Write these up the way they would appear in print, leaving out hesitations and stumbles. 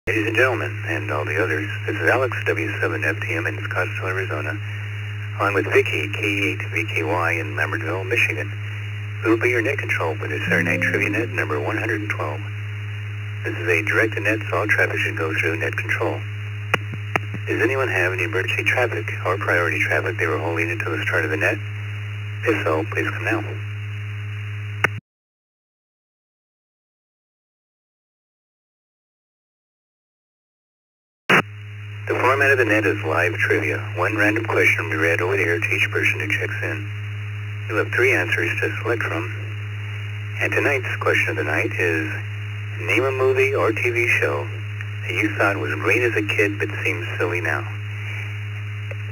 Ladies and gentlemen, and all the others, this is Alex, W7FTM in Scottsdale, Arizona, along with Vicky, K8VKY in Lambertville, Michigan. We will be your net control for the SWL ECR Trivia Net number 112. This is a directed net, so all traffic should go through net control. Does anyone have any emergency traffic or priority traffic they were holding until the start of the net? If so, please come now. The format of the net is live trivia. One random question will be read over the air to each person who checks in. You'll have 3 answers to select from. And tonight's question of the night is, name a movie or TV show that you thought was great as a kid but seems silly now.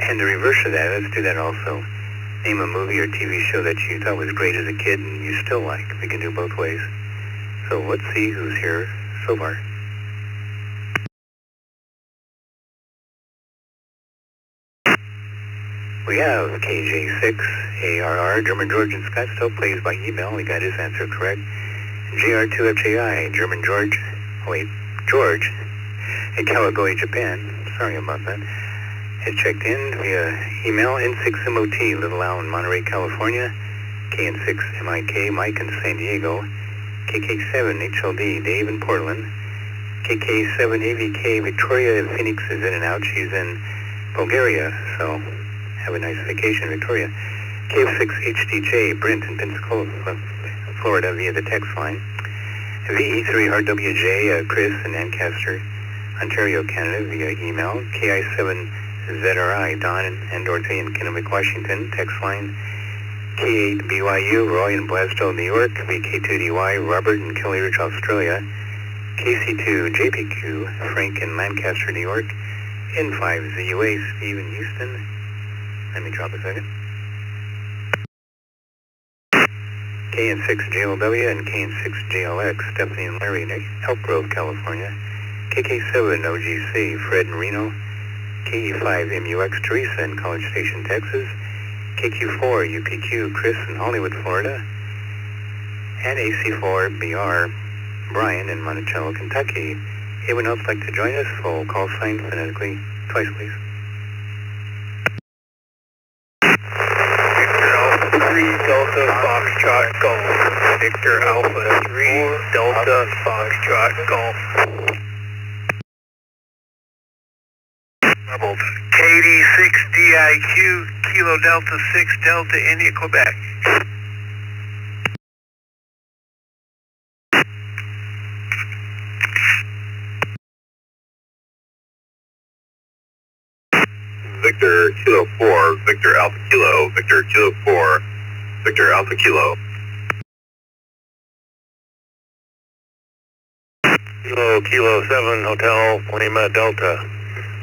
And the reverse of that, let's do that also. Name a movie or TV show that you thought was great as a kid and you still like. We can do both ways. So let's see who's here so far. We have KJ6ARR, German George in Scottsdale, plays by email. We got his answer correct. JR2FJI, German George, George, in Kawagoe, Japan. Sorry about that. Has checked in via email. N6MOT, Little Owl in Monterey, California. KN6MIK, Mike in San Diego. KK7HLD, Dave in Portland. KK7AVK, Victoria in Phoenix is in and out. She's in Bulgaria, so have a nice vacation, Victoria. KF6HDJ, Brent in Pensacola, Florida, via the text line. VE3RWJ, Chris in Ancaster, Ontario, Canada, via email. KI7ZRI, Don and Dorothy in Kennewick, Washington, text line. K8BYU, Roy in Blaisdell, New York. VK2DY, Robert in Kelly Ridge, Australia. KC2JPQ, Frank in Lancaster, New York. N5ZUA, Steve in Houston. Let me drop a second. KN6JLW and KN6JLX, Stephanie and Larry in Elk Grove, California. KK7OGC, Fred in Reno. KE5MUX, Teresa in College Station, Texas. KQ4UPQ, Chris in Hollywood, Florida. And AC4BR, Brian in Monticello, Kentucky. Anyone else like to join us? Full call sign phonetically twice, please. Delta Foxtrot Golf. Victor Alpha 3 Delta Foxtrot Golf. KD6DIQ Kilo Delta 6 Delta India Quebec. Victor Kilo 4, Victor Alpha Kilo, Victor Kilo 4, Victor Alpha Kilo. Kilo 7 Hotel Lima Delta.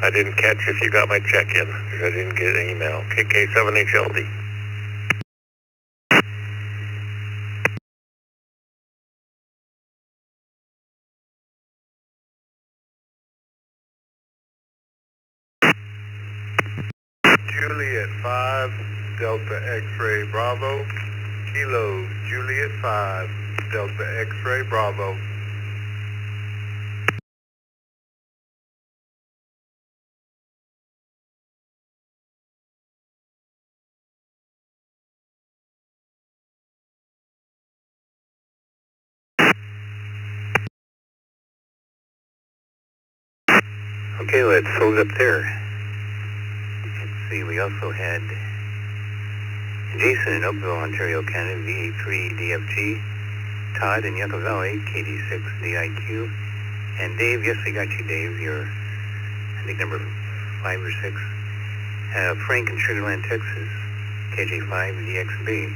I didn't catch if you got my check-in. I didn't get an email. KK7HLD. Juliet 5, Delta X-Ray Bravo. Kilo Juliet 5, Delta X-Ray Bravo. Okay, let's hold it up there. We also had Jason in Oakville, Ontario, Canada, VE3DFG, Todd in Yucca Valley, KD6DIQ, and Dave. Yes, we got you, Dave. You're, I think, number 5 or 6. Frank in Sugar Land, Texas, KJ5DXB.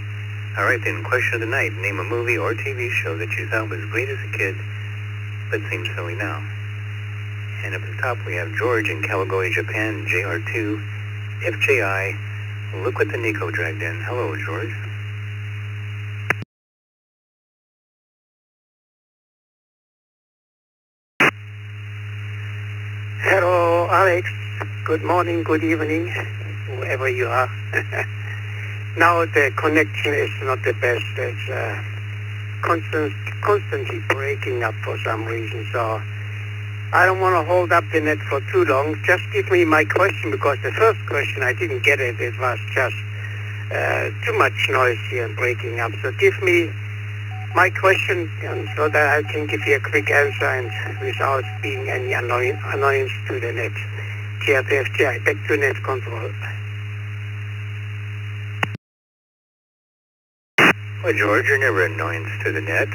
All right, then, question of the night. Name a movie or TV show that you thought was great as a kid, but seems silly now. And up at the top, we have George in Kawagoe, Japan, JR2. FJI, look what the Nico dragged in. Hello, George. Hello, Alex. Good morning, good evening, wherever you are. Now the connection is not the best. It's constantly breaking up for some reason. So I don't want to hold up the net for too long. Just give me my question, because the first question I didn't get it. It was just too much noise here and breaking up. So give me my question so that I can give you a quick answer and without being any annoyance to the net. TFFGI, back to net control. Well, George, you're never an annoyance to the net.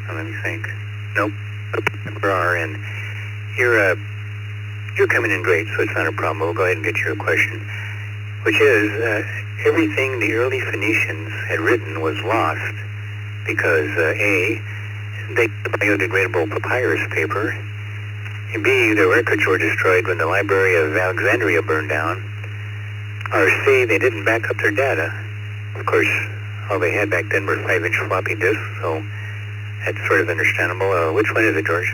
Let me think. Nope. Never are, and you're coming in great, so it's not a problem. We'll go ahead and get your question, which is everything the early Phoenicians had written was lost because A, they biodegradable papyrus paper, and B, their records were destroyed when the Library of Alexandria burned down, or C, they didn't back up their data. Of course, all they had back then were 5-inch floppy disks, so that's sort of understandable. Which one is it, George?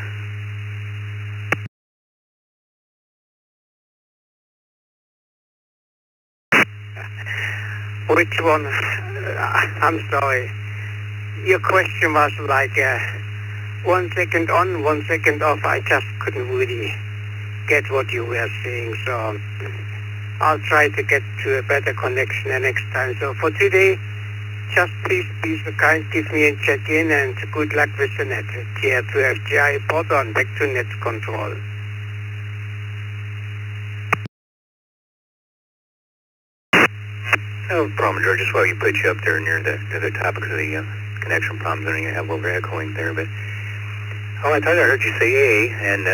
Which one? I'm sorry. Your question was like 1 second on, 1 second off. I just couldn't really get what you were saying, so I'll try to get to a better connection the next time. So for today, just please be so kind, give me a check-in, and good luck with the net. TR2FGI, report on, back to net control. No problem, George. Just while you put you up there near the top because of the connection problems that you have over echoing there. But I thought I heard you say A, and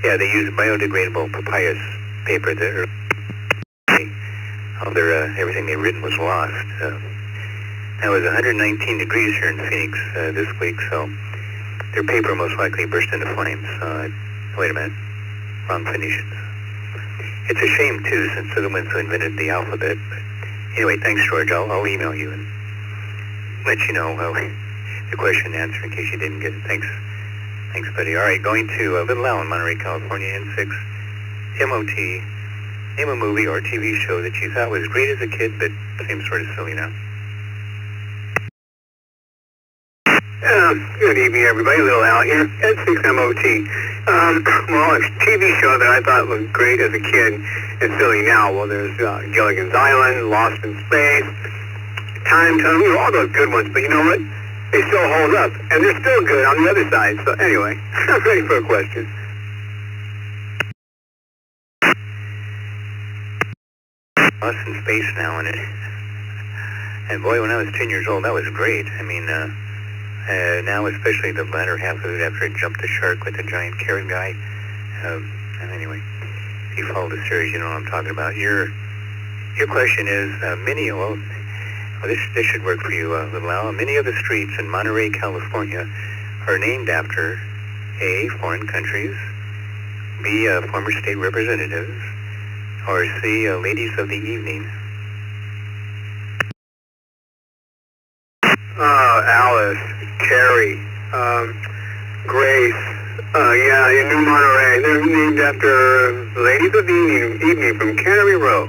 yeah, they use biodegradable papyrus paper there. Everything they'd written was lost. It was 119 degrees here in Phoenix this week, so their paper most likely burst into flames. Wait a minute, wrong Phoenicians. It's a shame too, since they're the ones who invented the alphabet. But anyway, thanks, George. I'll email you and let you know the question and answer in case you didn't get it. Thanks, buddy. All right, going to Little Al in Monterey, California, N6 MOT. Name a movie or TV show that you thought was great as a kid, but seems sort of silly now. Good evening, everybody. Little Al here, N6MOT. Well, a TV show that I thought was great as a kid and silly now. Well, there's Gilligan's Island, Lost in Space, Time Tunnel, all those good ones. But you know what? They still hold up, and they're still good on the other side. So anyway, I'm ready for a question. Lost in Space now, and boy, when I was 10 years old, that was great. I mean, now especially the latter half of it after it jumped the shark with the giant carrot guy. Anyway, if you follow the series, you know what I'm talking about. Your question is, this should work for you, Little Al. Many of the streets in Monterey, California are named after A, foreign countries, B, former state representatives, or C, ladies of the evening. Alice, Carrie, Grace, in New Monterey. They're named after ladies of the evening from Cannery Row.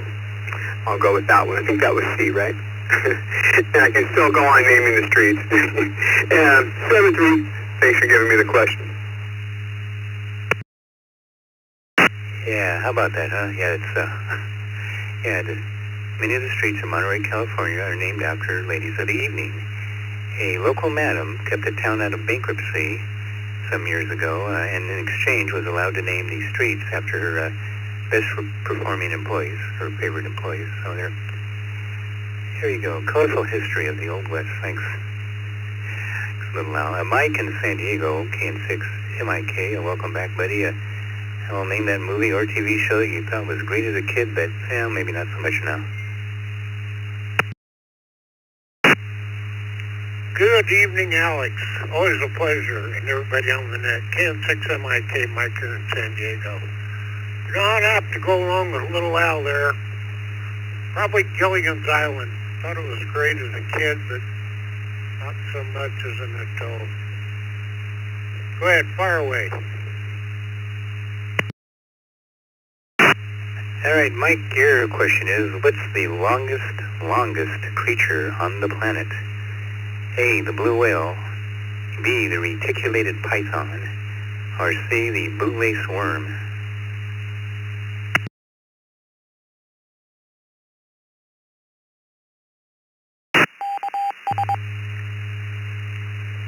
I'll go with that one. I think that was C, right? And I can still go on naming the streets. 7-3, thanks for giving me the question. Yeah, how about that, huh? Yeah, many of the streets in Monterey, California are named after ladies of the evening. A local madam kept the town out of bankruptcy some years ago, and in exchange was allowed to name these streets after her best performing employees, her favorite employees. So there you go. Colorful history of the Old West. Thanks, Little Al. Mike in San Diego, KN6MIK. Welcome back, buddy. I'll name that movie or TV show that you thought was great as a kid, but maybe not so much now. Good evening, Alex. Always a pleasure, and everybody on the net. KN6MIK, Mike here in San Diego. You know, I'd have to go along with Little Al there. Probably Gilligan's Island. Thought it was great as a kid, but not so much as an adult. Go ahead, fire away. All right, Mike, your question is, what's the longest creature on the planet? A, the blue whale, B, the reticulated python, or C, the bootlace worm?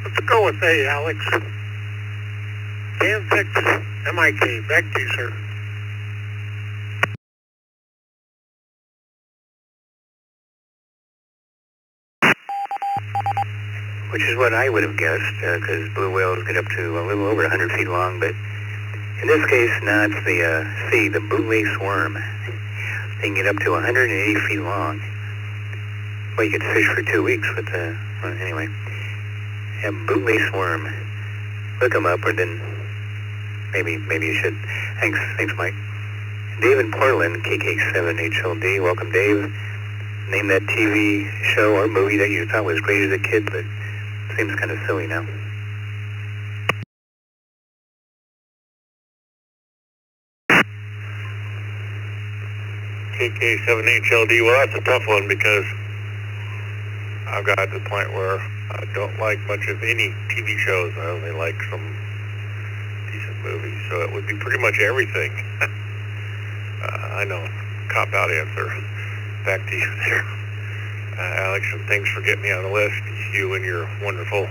Let's go with A, Alex. Can 6 MIK. Back to you, sir. Which is what I would have guessed, because blue whales get up to a little over 100 feet long, but in this case, no, it's the C, the bootlace worm. They can get up to 180 feet long. Well, you could fish for 2 weeks with well, anyway. Yeah, bootlace worm. Look them up, or then maybe you should. Thanks, Mike. Dave in Portland, KK7HLD. Welcome, Dave. Name that TV show or movie that you thought was great as a kid, but seems kind of silly now. KK7HLD, well, that's a tough one because I've got to the point where I don't like much of any TV shows. I only like some decent movies, so it would be pretty much everything. I know, cop-out answer. Back to you there. Alex, and thanks for getting me on the list. You and your wonderful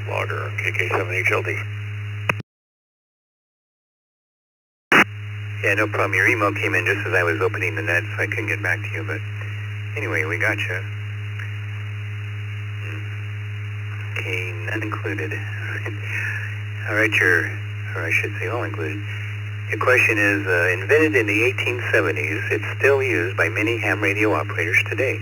blogger, KK7HLD. Yeah, no problem. Your email came in just as I was opening the net, so I couldn't get back to you. But anyway, we got you. Okay, none included. All right, or I should say all included. The question is, invented in the 1870s, it's still used by many ham radio operators today.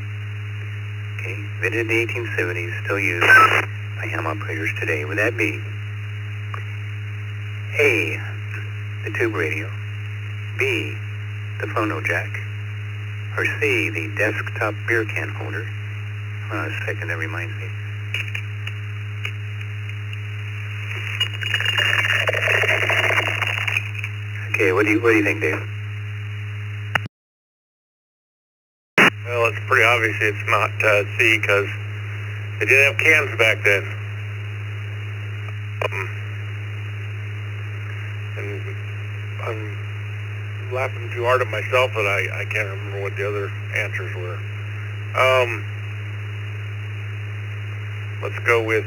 Okay, invented in the 1870s, still used by ham operators today. Would that be A, the tube radio, B, the phono jack, or C, the desktop beer can holder? Hold on a second, that reminds me. Okay, what do you think, Dave? Well, it's pretty obvious it's not C, because they didn't have cans back then. And I'm laughing too hard at myself that I can't remember what the other answers were. Let's go with,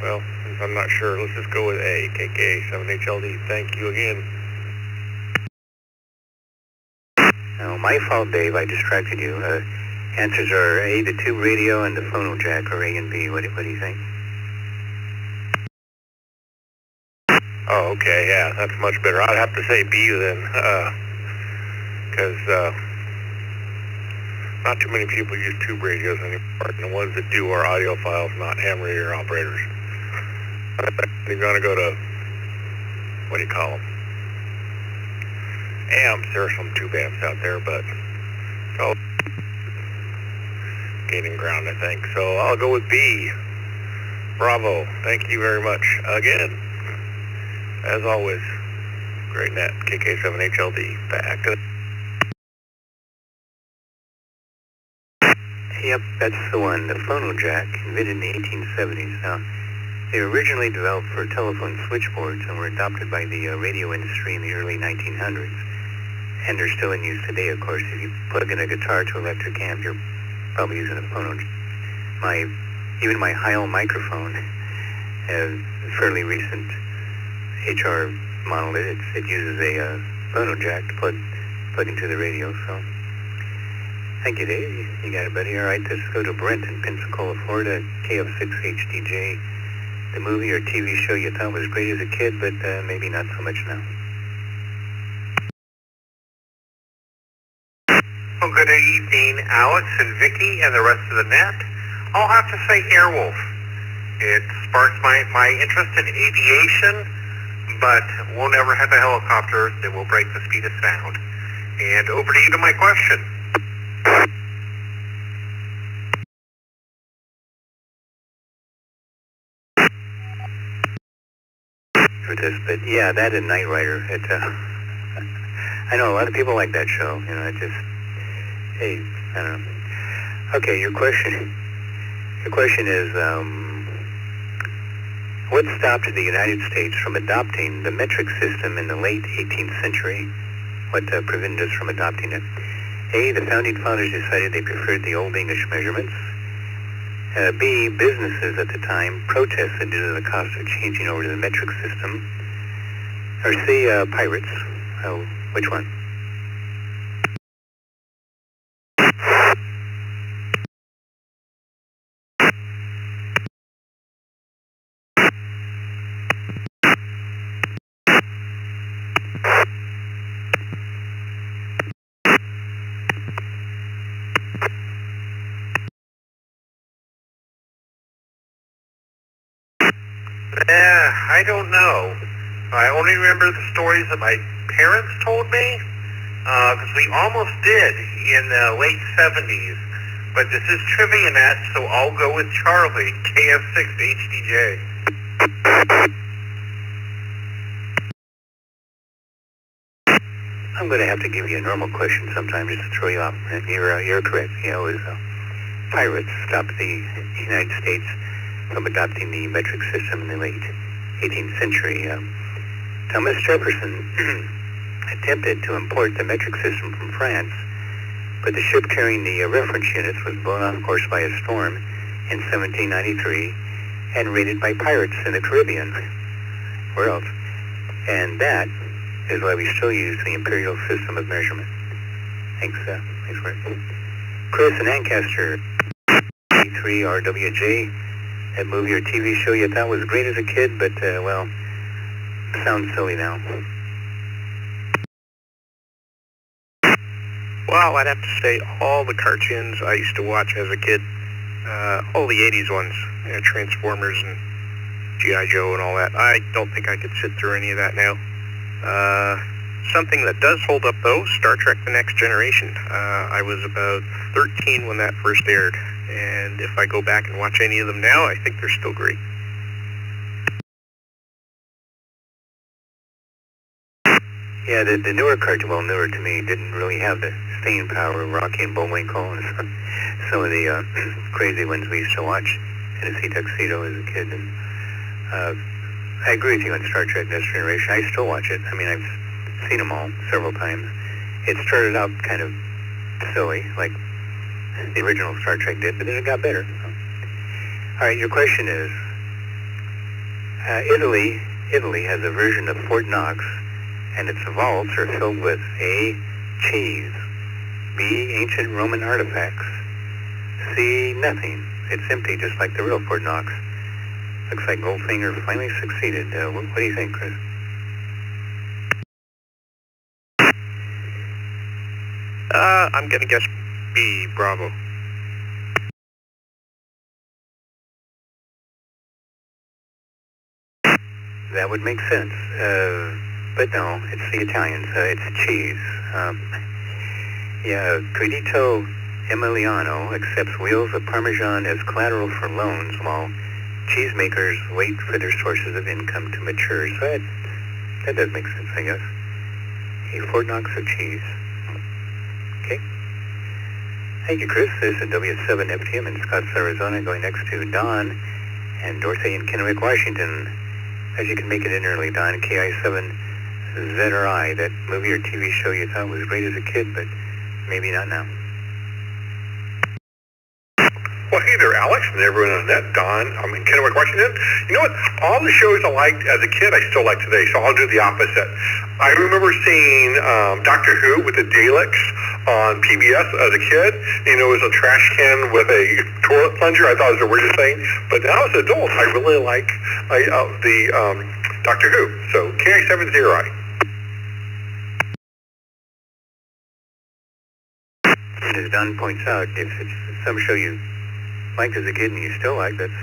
well, since I'm not sure, let's just go with A, KK7HLD. Thank you again. No, my fault, Dave. I distracted you. Answers are A, the tube radio, and the phono jack, or A and B. What do you think? Oh, okay, yeah, that's much better. I'd have to say B then, because not too many people use tube radios anymore, and the ones that do are audiophiles, not ham radio operators. You're going to go to, what do you call them? Amps. There are some tube amps out there, but it's all gaining ground, I think. So I'll go with B. Bravo. Thank you very much. Again, as always, great net, KK7HLD. Back to... Yep, that's the one. The phono jack, invented in the 1870s. Now, they were originally developed for telephone switchboards and were adopted by the radio industry in the early 1900s. And they're still in use today, of course. If you plug in a guitar to electric amp, you're probably using a phono. Even my Heil microphone has a fairly recent HR model. It uses a phono jack to plug into the radio. So, thank you, Dave. You got it, buddy. All right, let's go to Brent in Pensacola, Florida, KF6HDJ. The movie or TV show you thought was great as a kid, but maybe not so much now. Well, good evening, Alex and Vicky and the rest of the net. I'll have to say Airwolf. It sparked my interest in aviation, but we'll never have a helicopter that will break the speed of sound. And over to you to my question. For this, but yeah, that and Knight Rider. It's I know a lot of people like that show. You know, it just, hey, I don't know. Okay, your question. Your question is, what stopped the United States from adopting the metric system in the late 18th century? What prevented us from adopting it? A, the founding fathers decided they preferred the Old English measurements. B, businesses at the time protested due to the cost of changing over to the metric system. Or C, pirates. Which one? I don't know. I only remember the stories that my parents told me, because we almost did in the late 70s. But this is Trivia Net, so I'll go with Charlie, KF6HDJ. I'm going to have to give you a normal question sometime just to throw you off. You're correct. Yeah, it was pirates stopped the United States from adopting the metric system in the late 18th century. Thomas Jefferson attempted to import the metric system from France, but the ship carrying the reference units was blown off course by a storm in 1793 and raided by pirates in the Caribbean. Where else? And that is why we still use the imperial system of measurement. Thanks for it. Chris in Ancaster, 3RWJ. That movie or TV show you thought was great as a kid, but, well, sounds silly now. Well, I'd have to say all the cartoons I used to watch as a kid, all the 80s ones, Transformers and G.I. Joe and all that. I don't think I could sit through any of that now. Something that does hold up, though, Star Trek The Next Generation. I was about 13 when that first aired, and if I go back and watch any of them now, I think they're still great. Yeah, the newer cartoon, well, newer to me, didn't really have the staying power of Rocky and Bullwinkle and some of the crazy ones we used to watch in a Tuxedo as a kid. And I agree with you on Star Trek Next Generation. I still watch it. I mean, I've seen them all several times. It started out kind of silly, like the original Star Trek did, but then it got better. All right, your question is, Italy has a version of Fort Knox, and its vaults are filled with A, cheese, B, ancient Roman artifacts, C, nothing. It's empty, just like the real Fort Knox. Looks like Goldfinger finally succeeded. What do you think, Chris? I'm going to guess B, Bravo. That would make sense. But no, it's the Italians. It's cheese. Yeah, Credito Emiliano accepts wheels of Parmesan as collateral for loans, while cheesemakers wait for their sources of income to mature. So that does make sense, I guess. A Fort Knox of cheese. Okay. Thank you, Chris. This is W7FTM in Scottsdale, Arizona, going next to Don and Dorothy in Kennewick, Washington. As you can make it in early, Don, KI7ZRI, that movie or TV show you thought was great as a kid, but maybe not now. Well, hey there, Alex, and everyone on that. Don, I'm in Kennewick, Washington. You know what? All the shows I liked as a kid, I still like today, so I'll do the opposite. I remember seeing Doctor Who with the Daleks on PBS as a kid. You know, it was a trash can with a toilet plunger. I thought it was the weirdest thing. But now as an adult, I really like the Doctor Who. So, KI7ZRI. As Don points out, if it's some show you liked as a kid and you still like, that's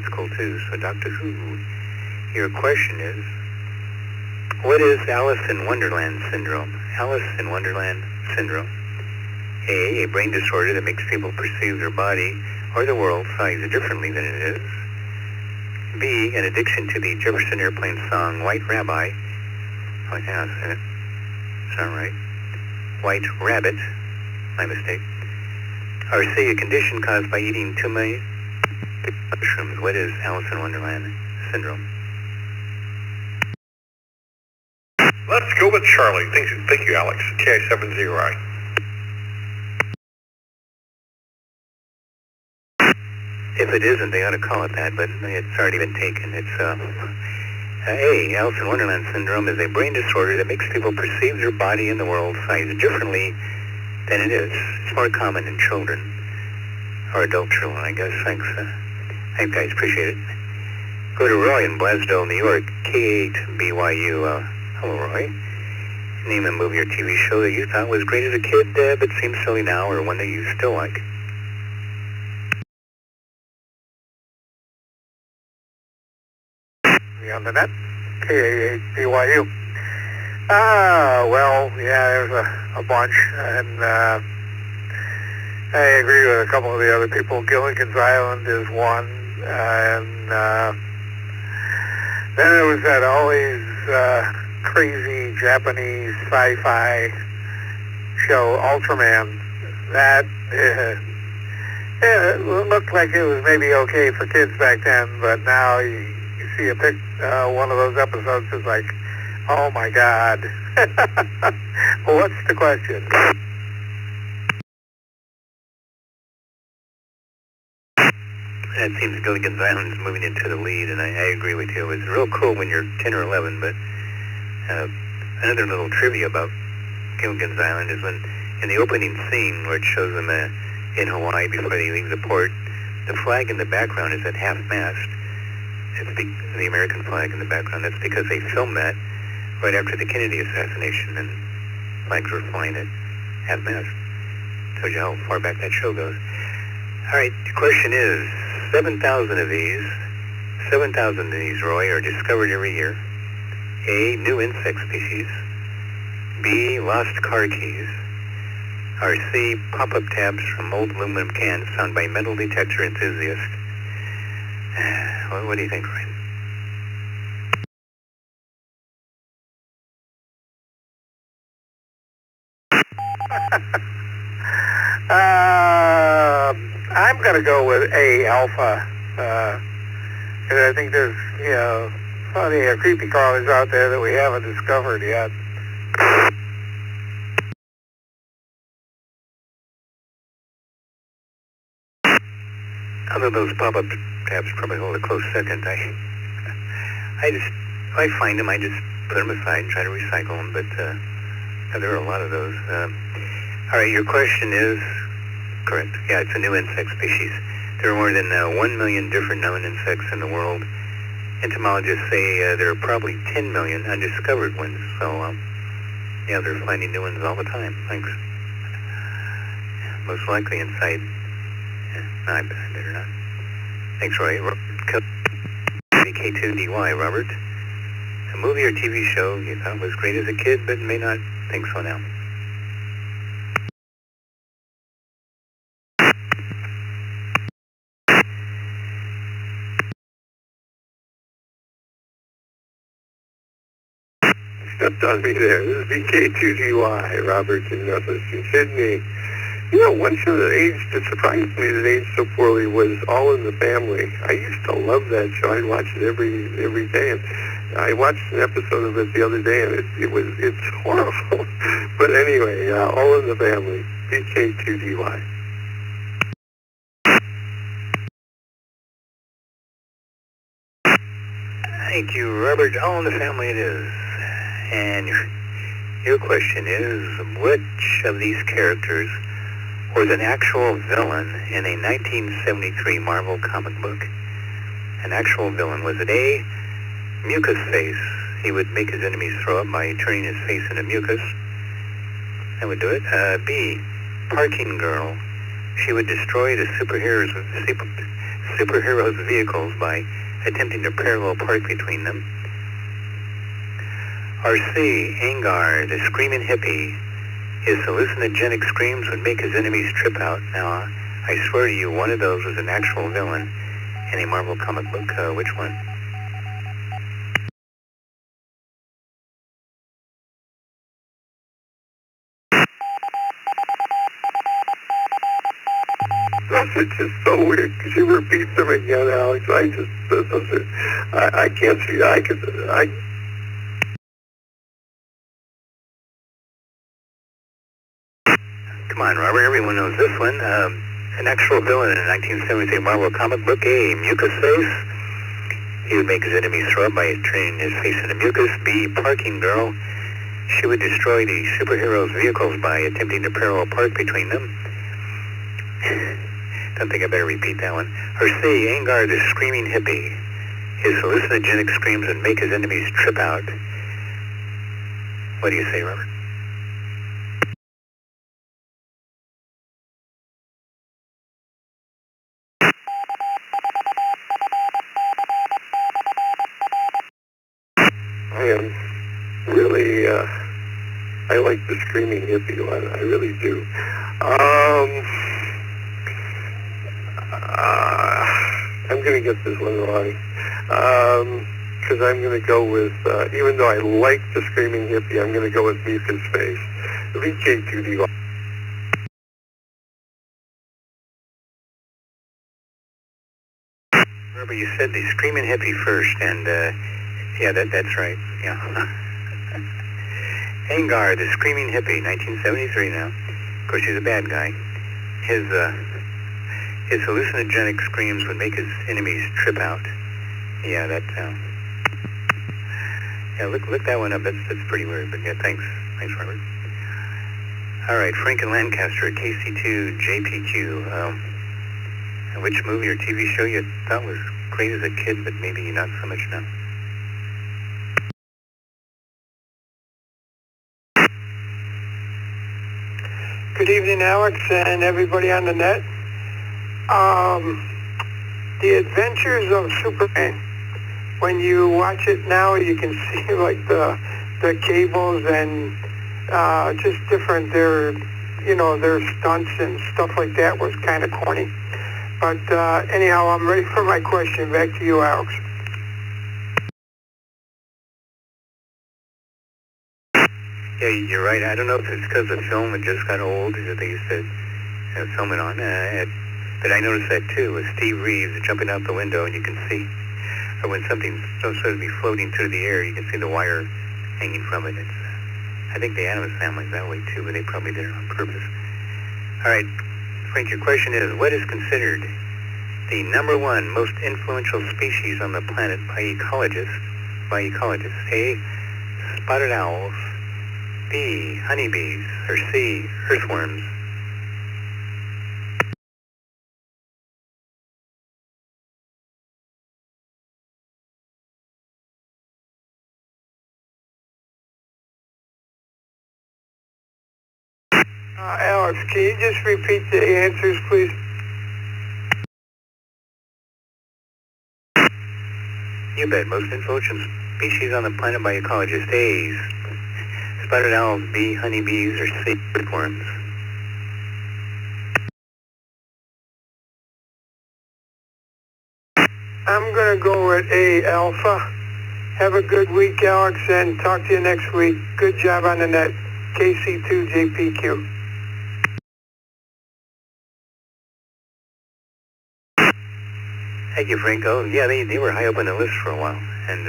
cool too. So Doctor Who, your question is, what is Alice in Wonderland syndrome? Alice in Wonderland syndrome. A brain disorder that makes people perceive their body or the world size differently than it is. B, an addiction to the Jefferson Airplane song White Rabbi. Oh yeah, that's not right. White Rabbit. My mistake. Or C, a condition caused by eating too mushrooms. What is Alice in Wonderland syndrome? Let's go with Charlie. Thank you, Alex. KI70I. If it isn't, they ought to call it that, but it's already been taken. It's A. Alice in Wonderland syndrome is a brain disorder that makes people perceive their body and the world size differently than it is. It's more common in children, or adult children, I guess. Thanks. Thanks, guys. Appreciate it. Go to Roy in Blasdell, New York, K8BYU. Hello, Roy. Name a movie or TV show that you thought was great as a kid, but seems silly now, or one that you still like. On the net, K8BYU. Well, yeah, there's a bunch, and I agree with a couple of the other people. Gilligan's Island is one, and then there was that always crazy Japanese sci-fi show, Ultraman. That it looked like it was maybe okay for kids back then, but now you see one of those episodes is like, oh my God. Well, what's the question? That seems Gilligan's Island is moving into the lead, and I agree with you. It's real cool when you're 10 or 11, but another little trivia about Gilligan's Island is when, in the opening scene where it shows them in Hawaii before they leave the port, the flag in the background is at half-mast. It's the American flag in the background. That's because they filmed that right after the Kennedy assassination, and flags were flying at half-mast. Tells you how far back that show goes. All right, the question is, 7,000 of these, Roy, are discovered every year. A, new insect species. B, lost car keys. Or C, pop-up tabs from old aluminum cans found by metal detector enthusiasts. What do you think, Ryan? I'm going to go with A, alpha. And I think there's, plenty of creepy crawlers out there that we haven't discovered yet. Other those pop-up tabs probably hold a close second. If I find them, I just put them aside and try to recycle them, but there are a lot of those. All right, your question is correct. Yeah, it's a new insect species. There are more than 1 million different known insects in the world. Entomologists say there are probably 10 million undiscovered ones. So, yeah, they're finding new ones all the time. Thanks. Most likely inside. No, I better not. Thanks, Roy. K2DY, Robert. A movie or TV show you thought was great as a kid, but may not think so now. Stepped on me there. This is BK2DY, Robert in Northwestern Sydney. You know, one show that surprised me that aged so poorly was All in the Family. I used to love that show. I'd watch it every day. And I watched an episode of it the other day, and it's horrible. But anyway, All in the Family, BK2DY. Thank you, Robert. All in the Family it is. And your question is, which of these characters was an actual villain in a 1973 Marvel comic book? An actual villain. Was it A, Mucus Face? He would make his enemies throw up by turning his face into mucus. That would do it. B, Parking Girl. She would destroy the superheroes' vehicles by attempting to parallel park between them. Or C, Angar, the screaming hippie. His hallucinogenic screams would make his enemies trip out. Now, I swear to you, one of those was an actual villain in a Marvel comic book. Which one? Let's It's just so weird. Could you repeat them again, Alex? I can't see. Come on, Robert, everyone knows this one. An actual villain in a 1973 Marvel comic book, A, mucus face. He would make his enemies throw up by turning his face into mucus. B, parking girl. She would destroy the superheroes' vehicles by attempting to parallel park between them. Don't think I better repeat that one. Or C, Angar, the screaming hippie. His hallucinogenic screams would make his enemies trip out. What do you say, Robert? I am really, I like the screaming hippie one. I really do. I'm going to get this one wrong. Because I'm going to go with, even though I like the screaming hippie, I'm going to go with Mucus Face. VK2DY. Robert, you said the screaming hippie first, and, yeah, that's right. Yeah. Angar, the screaming hippie, 1973 now. Of course, he's a bad guy. His hallucinogenic screams would make his enemies trip out. Yeah, yeah, look that one up. That's pretty weird, but yeah, thanks, Robert. All right, Frank and Lancaster, KC2 JPQ. Which movie or TV show you thought was great as a kid, but maybe not so much now? Good evening, Alex, and everybody on the net. The Adventures of Superman. When you watch it now, you can see like the cables and just different their stunts and stuff like that was kind of corny. But anyhow, I'm ready for my question. Back to you, Alex. Yeah, you're right. I don't know if it's because the film had just got old that they used to film it on. But I noticed that too, with Steve Reeves jumping out the window, and you can see, or when something's supposed to be floating through the air, you can see the wire hanging from it. I think the Addams Family's that way too, but they probably did it on purpose. All right, Frank, your question is, what is considered the #1 most influential species on the planet by ecologists? A, spotted owls. B, honeybees. Or C, earthworms. Alex, can you just repeat the answers, please? You bet. Most influential species on the planet by ecologists. A, spotted owls. B, honeybees. Or C, earthworms. I'm going to go with A, Alpha. Have a good week, Alex, and talk to you next week. Good job on the net. KC2JPQ. Thank you, Frank. Oh, yeah, they were high up on the list for a while. And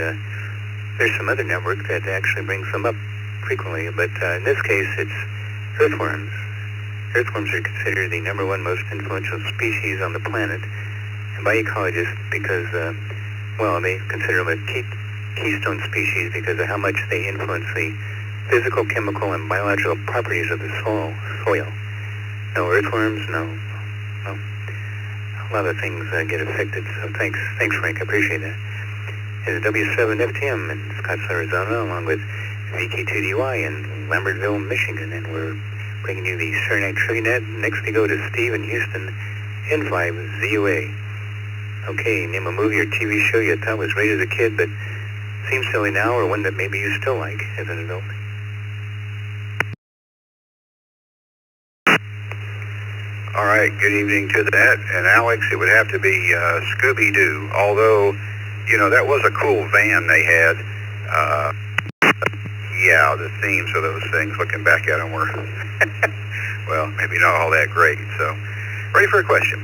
there's some other network that actually brings them up frequently. But in this case, it's earthworms. Earthworms are considered the #1 most influential species on the planet, and by ecologists because, well, they consider them a keystone species because of how much they influence the physical, chemical, and biological properties of the soil. No earthworms, no. A lot of things get affected, so thanks, Frank, I appreciate that. It's W7FTM in Scottsdale, Arizona, along with VK2DY in Lambertville, Michigan, and we're bringing you the Saturday Night Trivia Net. Next we go to Steve in Houston, N5ZUA. Okay, name a movie or TV show you thought was great as a kid, but seems silly now, or one that maybe you still like as an adult. All right, good evening to that. And Alex, it would have to be Scooby-Doo, although, you know, that was a cool van they had. Yeah, the themes of those things, looking back at them were, well, maybe not all that great. So, ready for a question.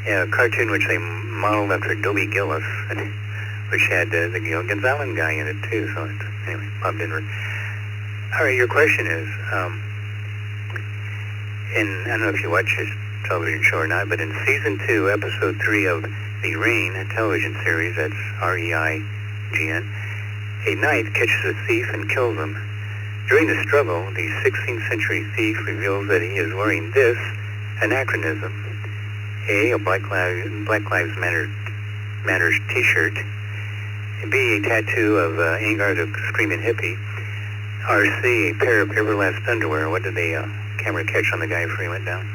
Yeah, a cartoon which they modeled after Dobie Gillis, which had the Gonzalez guy in it too. So anyway, Bob Denver. All right, your question is, I don't know if you watch this television show or not, but in season 2, episode 3 of The Rain television series, that's REIGN, a knight catches a thief and kills him. During the struggle, the 16th century thief reveals that he is wearing this anachronism: A Black Lives Matter t-shirt, B, a tattoo of Angar the Screaming Hippie, or C, a pair of Everlast underwear. What did the camera catch on the guy before he went down?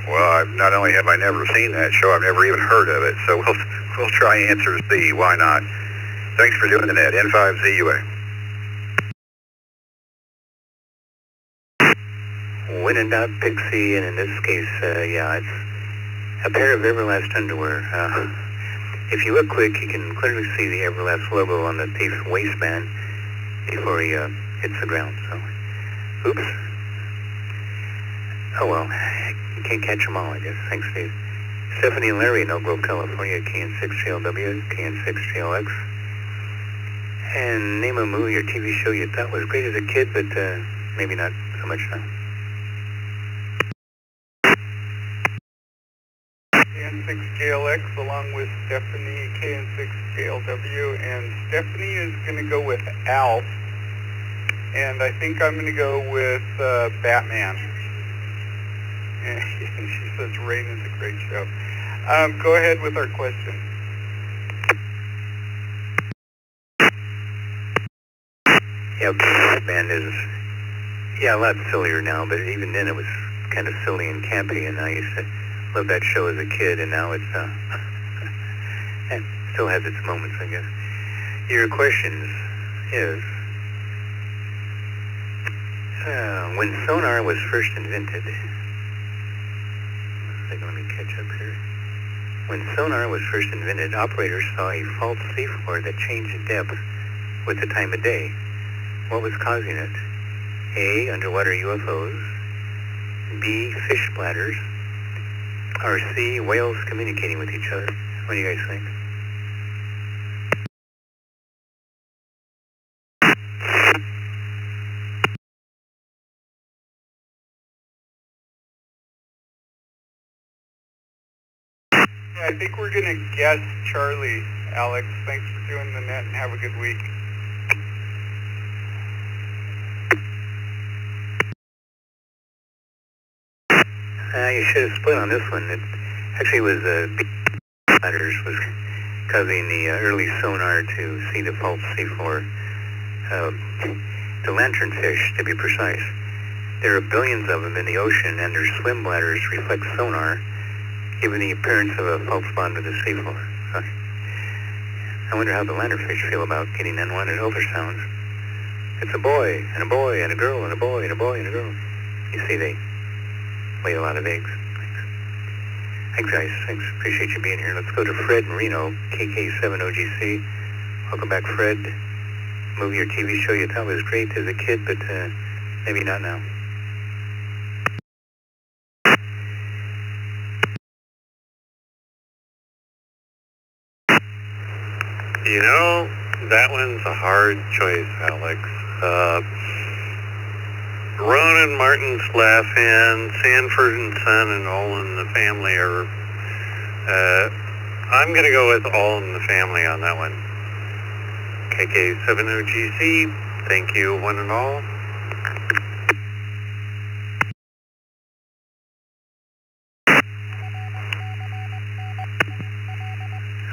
Well, not only have I never seen that show, I've never even heard of it. So we'll try answer C. Why not? Thanks for doing the net. N5ZUA. When in doubt, pick C, and in this case, yeah, it's a pair of Everlast underwear. If you look quick, you can clearly see the Everlast logo on the thief's waistband before he hits the ground. So, oops. Oh well, you can't catch them all, I guess. Thanks, Steve. Stephanie and Larry in Elk Grove, California, KN6JLW, KN6JLX. And name a movie or TV show you thought was great as a kid, but maybe not so much now. KN6JLX along with Stephanie, KN6JLW, and Stephanie is going to go with Alf, and I think I'm going to go with Batman. And she says Rain is a great show. Go ahead with our question. Yeah, Batman is, a lot sillier now, but even then it was kind of silly and campy, and I used to love that show as a kid, and now it's, it still has its moments, I guess. Your question is, when sonar was first invented, let me catch up here. When sonar was first invented, operators saw a false seafloor that changed depth with the time of day. What was causing it? A, underwater UFOs, B, fish bladders, or C, whales communicating with each other. What do you guys think? I think we're going to guess Charlie. Alex, thanks for doing the net and have a good week. You should have split on this one. It actually was ladders was causing the early sonar to see the false seafloor. The lanternfish, to be precise. There are billions of them in the ocean, and their swim bladders reflect sonar, giving the appearance of a false bond with the seafloor. I wonder how the lanternfish feel about getting unwanted ultrasounds. It's a boy, and a boy, and a girl, and a boy, and a boy, and a girl. You see, they lay a lot of eggs. Thanks, guys. Thanks. Appreciate you being here. Let's go to Fred in Reno, KK7OGC. Welcome back, Fred. Movie or TV show you thought was great as a kid, but maybe not now. You know, that one's a hard choice, Alex. Ronan Martin's Laugh-In, Sanford and Son, and All in the Family are... I'm going to go with All in the Family on that one. KK7OGC, thank you, one and all.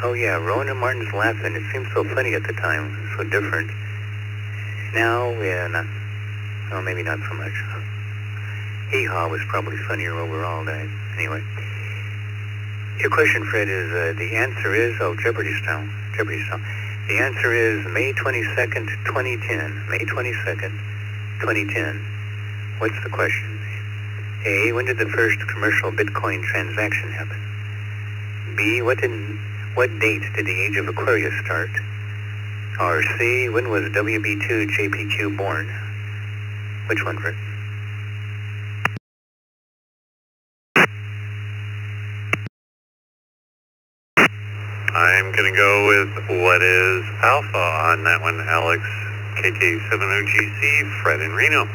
Oh yeah, Ronan Martin's Laugh-In. It seemed so funny at the time, so different. Now, yeah, well, maybe not so much. Hee-Haw was probably funnier overall, guys. Anyway, your question, Fred, is the answer is Jeopardy style. The answer is May 22nd, 2010. May 22nd, 2010. What's the question? A, when did the first commercial Bitcoin transaction happen? B, what date did the age of Aquarius start? Or C, when was WB2 JPQ born? Which one, Fred? I'm going to go with what is alpha on that one, Alex. KK70GC, Fred in Reno.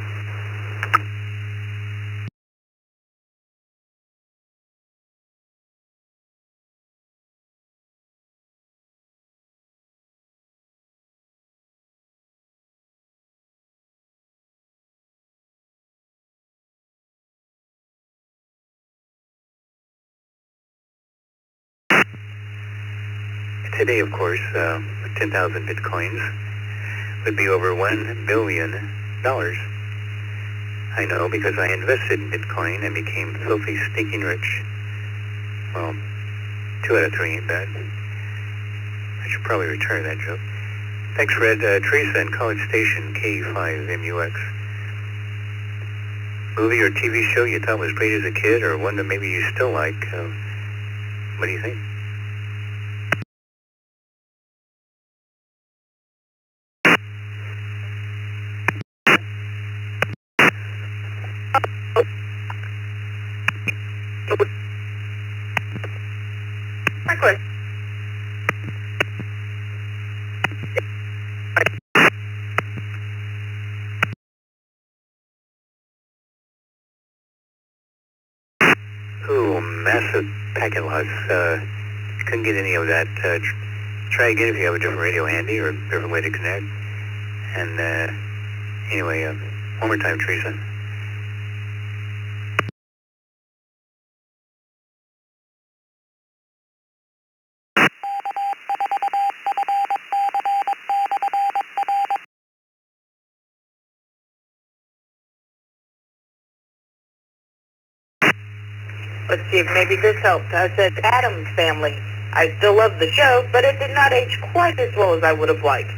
Today, of course, 10,000 bitcoins would be over $1 billion. I know because I invested in Bitcoin and became filthy, stinking rich. Well, 2 out of 3 ain't bad. I should probably retire that joke. Thanks, Fred. Teresa in College Station, K5MUX. Movie or TV show you thought was great as a kid, or one that maybe you still like? What do you think? My question. Ooh, massive packet loss. Couldn't get any of that. Try again if you have a different radio handy or a different way to connect. And anyway, one more time, Teresa. Let's see if maybe this helped. I said Addams Family. I still love the show, but it did not age quite as well as I would have liked.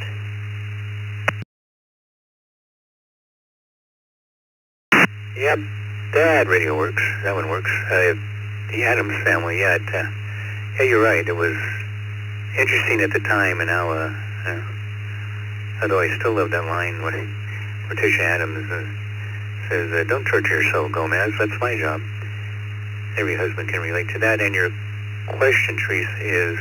Yep, that radio works. That one works. The Addams Family, yeah, yeah, you're right. It was interesting at the time, and now, although I still love that line when Morticia Adams says, "Don't torture yourself, Gomez. That's my job." Every husband can relate to that. And your question, Teresa, is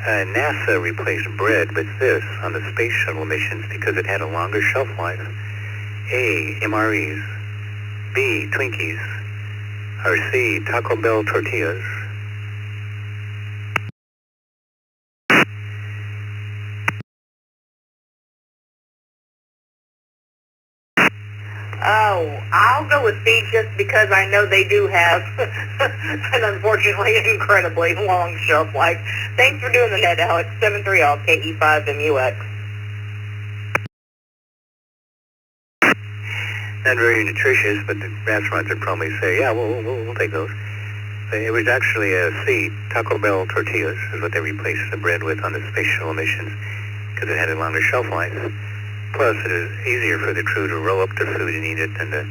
NASA replaced bread with this on the space shuttle missions because it had a longer shelf life. A, MREs. B, Twinkies. Or C, Taco Bell tortillas. Oh, I'll go with B just because I know they do have an unfortunately incredibly long shelf life. Thanks for doing the net, Alex. 73 off KE5MUX. Not very nutritious, but the restaurants would probably say, yeah, we'll take those. It was actually a C, Taco Bell tortillas is what they replaced the bread with on the space shuttle missions because it had a longer shelf life. Plus, it is easier for the crew to roll up their food and eat it than to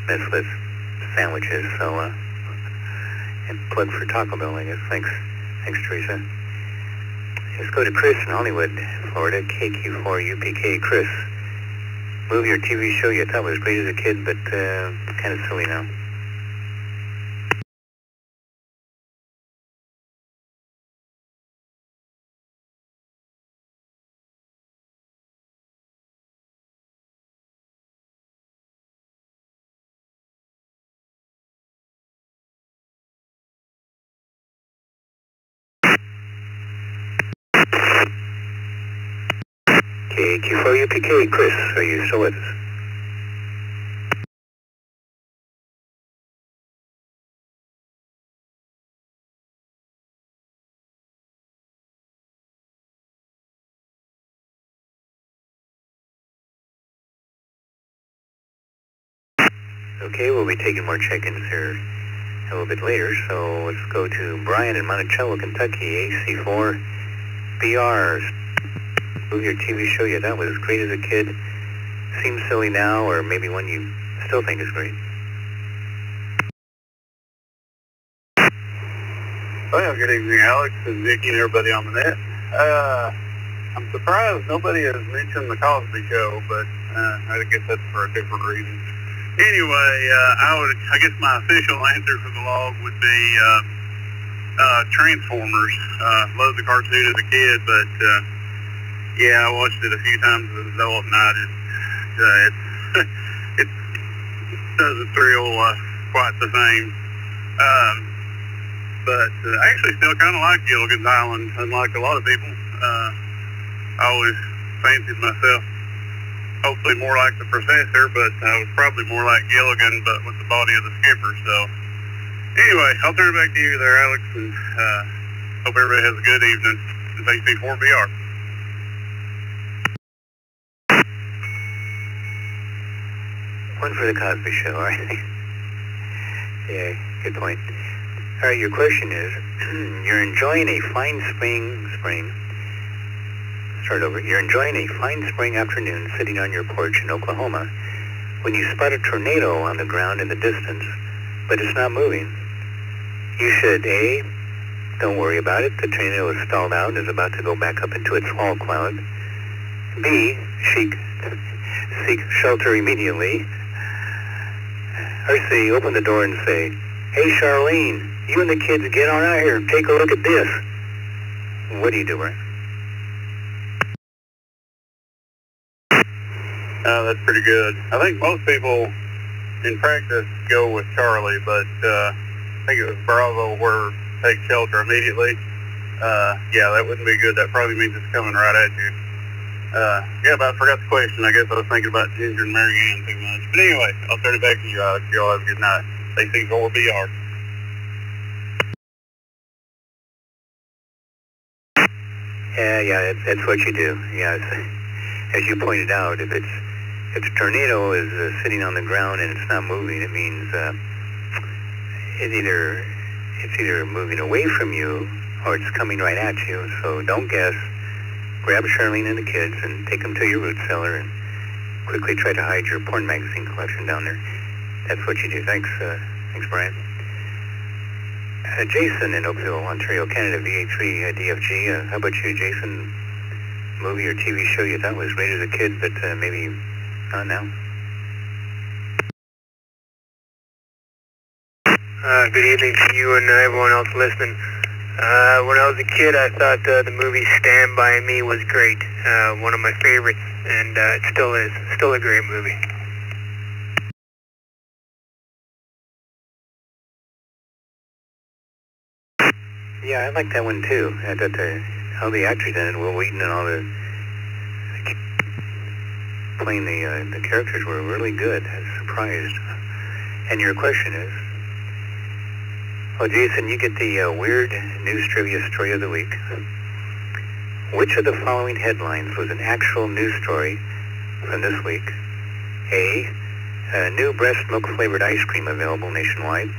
mess with sandwiches. So, and plug for Taco Bell, I guess. Thanks, Teresa. Let's go to Chris in Hollywood, Florida, KQ4UPK. Chris, movie or TV show you thought was great as a kid, but kind of silly now. KQ4UPK, Chris, are you still with us? Okay, we'll be taking more check-ins here a little bit later, so let's go to Brian in Monticello, Kentucky, AC4BR. Movie or TV show you thought was great as a kid, seems silly now, or maybe one you still think is great. Well, good evening, Alex and Vicki and everybody on the net. I'm surprised nobody has mentioned the Cosby Show, but I guess that's for a different reason. Anyway, I guess my official answer for the log would be Transformers. Loved the cartoon as a kid, but yeah, I watched it a few times as an adult, and it doesn't thrill quite the same. But I actually still kind of like Gilligan's Island, unlike a lot of people. I always fancied myself hopefully more like the Professor, but I was probably more like Gilligan, but with the body of the skipper. So anyway, I'll turn it back to you there, Alex, and hope everybody has a good evening. This is AC4BR. One for the Cosby Show, all right? Yeah, good point. All right, your question is, you're enjoying a fine spring. Start over. You're enjoying a fine spring afternoon sitting on your porch in Oklahoma when you spot a tornado on the ground in the distance, but it's not moving. You should, A, don't worry about it. The tornado is stalled out and is about to go back up into its wall cloud. B, seek shelter immediately. Or C, open the door and say, "Hey, Charlene, you and the kids get on out here and take a look at this." What do you do, Brian? That's pretty good. I think most people in practice go with Charlie, but I think it was Bravo where take shelter immediately. Yeah, that wouldn't be good. That probably means it's coming right at you. Yeah, but I forgot the question. I guess I was thinking about Ginger and Mary Ann too much. But anyway, I'll turn it back to you, Alex. You all have a good night. AC4BR. Yeah, that's what you do. Yeah, as you pointed out, if a tornado is sitting on the ground and it's not moving, it means it's either moving away from you or it's coming right at you. So don't guess. Grab Charlene and the kids and take them to your root cellar and quickly try to hide your porn magazine collection down there. That's what you do. Thanks, Brian. Jason in Oakville, Ontario, Canada, VA3 DFG. How about you, Jason? Movie or TV show you thought was great as a kid, but maybe not now? Good evening to you and everyone else listening. When I was a kid, I thought the movie Stand By Me was great. One of my favorites, and it still is. Still a great movie. Yeah, I like that one too. I thought all the actors in it, Will Wheaton and all the playing the characters were really good. I was surprised. And your question is? Oh, Jason, you get the weird news trivia story of the week. Which of the following headlines was an actual news story from this week? A, new breast milk flavored ice cream available nationwide.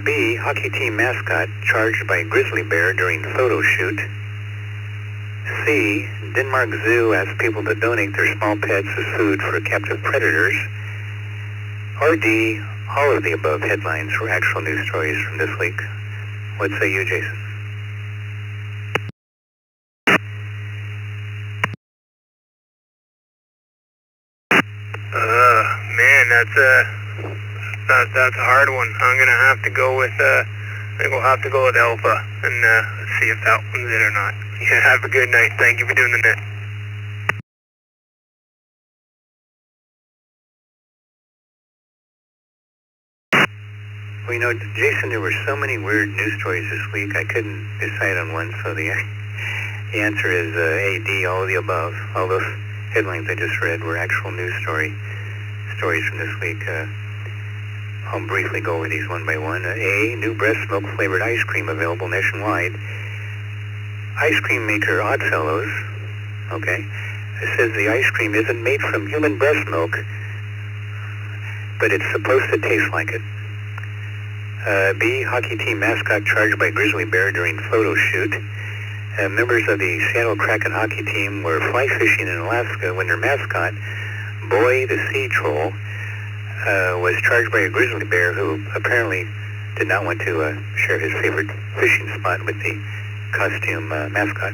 B, hockey team mascot charged by grizzly bear during photo shoot. C, Denmark Zoo asks people to donate their small pets as food for captive predators. Or D, all of the above headlines were actual news stories from this week. What say you, Jason? Man, that's a hard one. I'm gonna have to go with I think we'll have to go with Alpha and see if that one's it or not. Yeah, have a good night. Thank you for doing the net. Well, you know, Jason, there were so many weird news stories this week, I couldn't decide on one, so the answer is A, D, all of the above. All those headlines I just read were actual news stories from this week. I'll briefly go over these one by one. A, new breast milk flavored ice cream available nationwide. Ice cream maker Oddfellows, okay, it says the ice cream isn't made from human breast milk, but it's supposed to taste like it. B, hockey team mascot charged by grizzly bear during photo shoot. Members of the Seattle Kraken hockey team were fly fishing in Alaska when their mascot, Boy the Sea Troll, was charged by a grizzly bear who apparently did not want to share his favorite fishing spot with the costume mascot.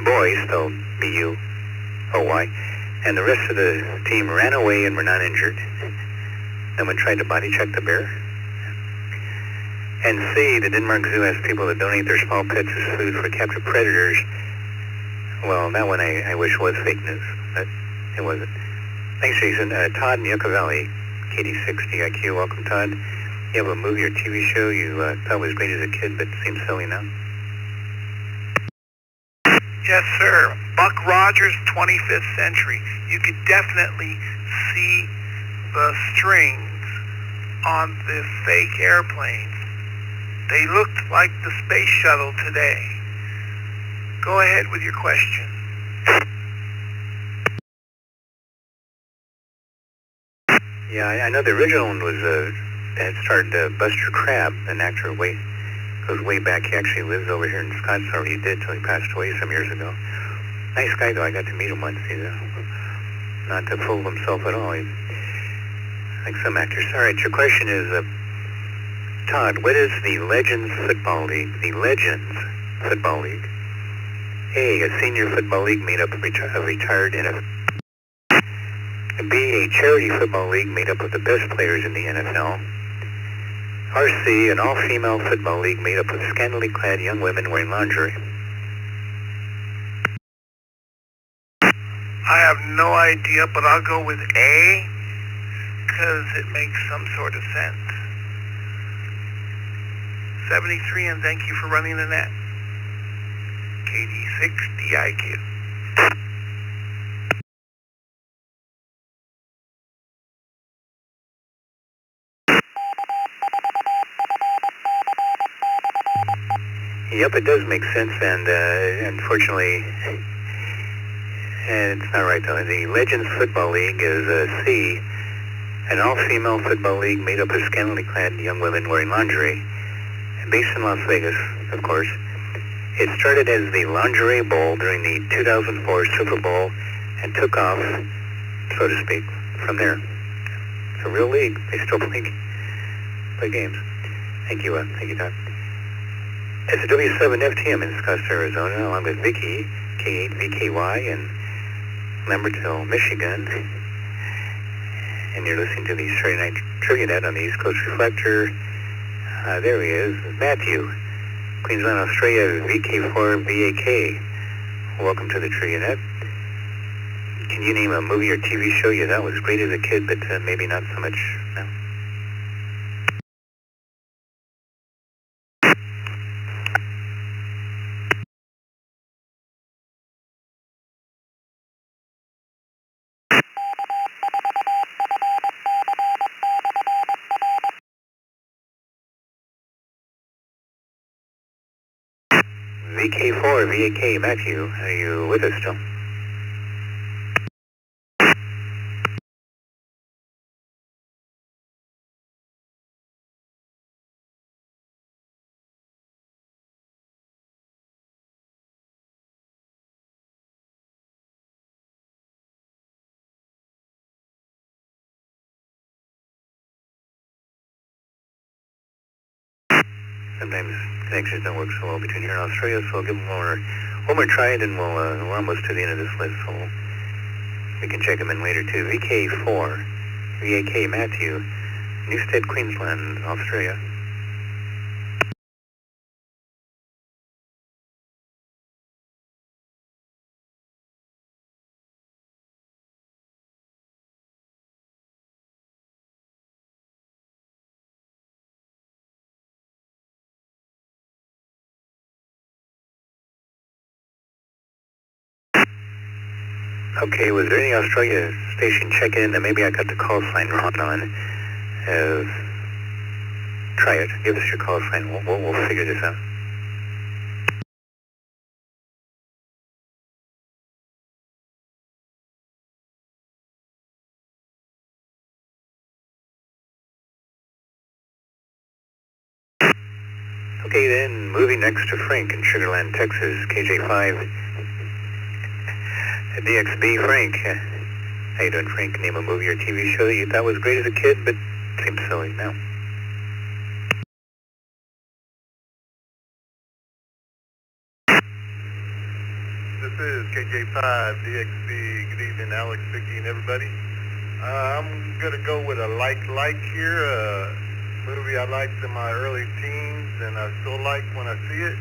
Boy, spelled B-U-O-Y, and the rest of the team ran away and were not injured. No one tried to body check the bear. And C, the Denmark Zoo asks people to donate their small pets as food for captured predators. Well, that one I wish was fake news, but it wasn't. Thanks, Jason. Todd in Yucca Valley, KD6DIQ. Welcome, Todd. You have a movie or TV show you thought was great as a kid, but seems silly now? Yes, sir. Buck Rogers, 25th Century. You could definitely see the strings on the fake airplanes. They looked like the space shuttle today. Go ahead with your question. Yeah, I know the original one was, it starred Buster Crabbe, an actor goes way back. He actually lives over here in Scottsdale. He did till he passed away some years ago. Nice guy, though. I got to meet him once. He's not full of himself at all. He's like some actors. All right, your question is, Todd, what is the Legends Football League? The Legends Football League. A senior football league made up of retired NFL. B, a charity football league made up of the best players in the NFL. Or C, an all-female football league made up of scantily clad young women wearing lingerie. I have no idea, but I'll go with A, because it makes some sort of sense. 73, and thank you for running the net. KD6DIQ. Yep, it does make sense, and unfortunately, it's not right though. The Legends Football League is C, an all-female football league made up of scantily clad young women wearing lingerie, based in Las Vegas, of course. It started as the Lingerie Bowl during the 2004 Super Bowl and took off, so to speak, from there. It's a real league. They still play games. Thank you, Todd. SW7FTM in Scottsdale, Arizona, along with Vicky, K8VKY, in Lambertville, Michigan. And you're listening to the Saturday Night Trivia Net on the East Coast Reflector. There he is, Matthew, Queensland, Australia, VK4BAK. Welcome to the Trivia Net. Can you name a movie or TV show you thought was great as a kid, but maybe not so much now? VK4, VAK, Matthew, are you with us still? Sometimes connections don't work so well between here and Australia, so I'll give them one more try, and then we're almost to the end of this list, so we can check them in later too. VK4, VAK, Matthew, Newstead, Queensland, Australia. Okay, was there any Australia station checking in that maybe I got the call sign wrong on? Try it. Give us your call sign. We'll figure this out. Okay, then moving next to Frank in Sugar Land, Texas, KJ5. DXB, Frank. How you doing, Frank? Name a movie or TV show that you thought was great as a kid, but seems silly now. This is KJ5, DXB. Good evening, Alex, Vicky, and everybody. I'm going to go with a like here, movie movie I liked in my early teens and I still like when I see it,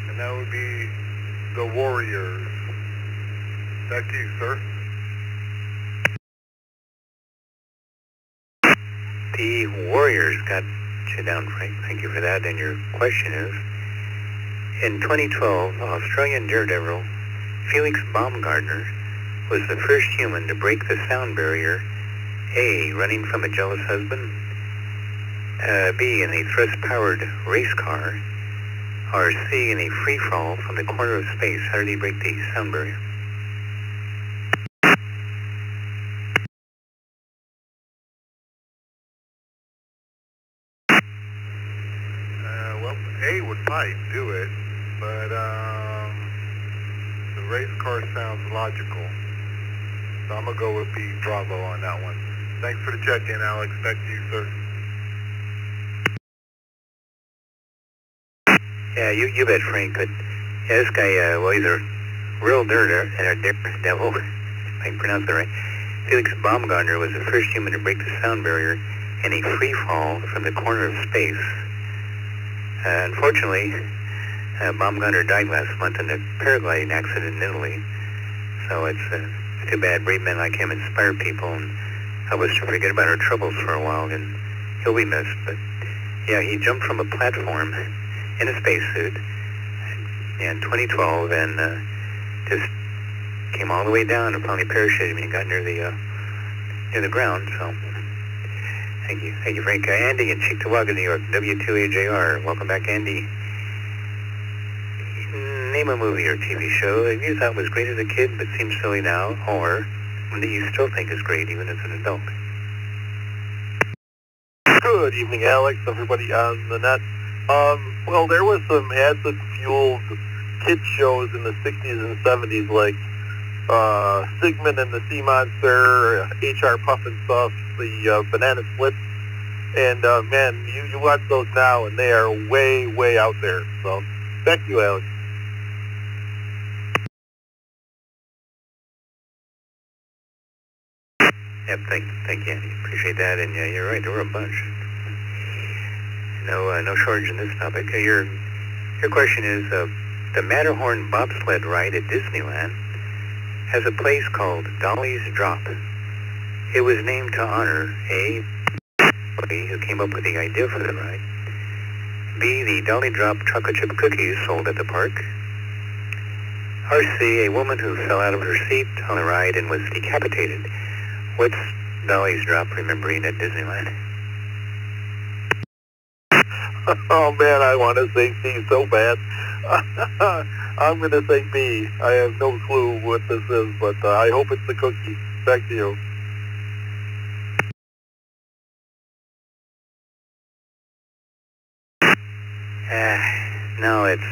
and that would be The Warriors. Back to you, sir. The Warriors got you down, Frank. Thank you for that. And your question is, in 2012, Australian daredevil Felix Baumgartner was the first human to break the sound barrier, A, running from a jealous husband, B, in a thrust-powered race car, or C, in a free fall from the corner of space. How did he break the sound barrier? Well, A would probably do it, but the race car sounds logical. So I'm going to go with B, Bravo, on that one. Thanks for the check-in, Alex. Back to you, sir. Yeah, you bet, Frank. But yeah, this guy, well, he's a real daredevil, if I can pronounce that right. Felix Baumgartner was the first human to break the sound barrier in a free fall from the corner of space. Unfortunately, Baumgartner died last month in a paragliding accident in Italy. So it's too bad. Brave men like him inspire people and help us to forget about our troubles for a while, and he'll be missed. But yeah, he jumped from a platform in a spacesuit in 2012 and just came all the way down and finally parachuted when he got near the ground. So thank you, Frank. Andy in Cheektowaga, New York, W2AJR. Welcome back, Andy. Name a movie or TV show that you thought was great as a kid but seems silly now, or one that you still think is great even as an adult. Good evening, Alex, everybody on the net. Well, there was some acid-fueled kid shows in the 60s and 70s, like Sigmund and the Sea Monster, H.R. Puff and Stuff, the Banana Splits, and man, you watch those now, and they are way, way out there. So, back to you, Alex. Yep, thank you, Andy. Appreciate that, and yeah, you're right, there were a bunch. No shortage in this topic. Your question is, the Matterhorn bobsled ride at Disneyland has a place called Dolly's Drop. It was named to honor A, who came up with the idea for the ride, B, the Dolly Drop chocolate chip cookies sold at the park, or C, a woman who fell out of her seat on the ride and was decapitated. What's Dolly's Drop remembering at Disneyland? Oh man, I want to say C so bad. I'm going to say B. I have no clue what this is, but I hope it's the cookie. Back to you. No, it's...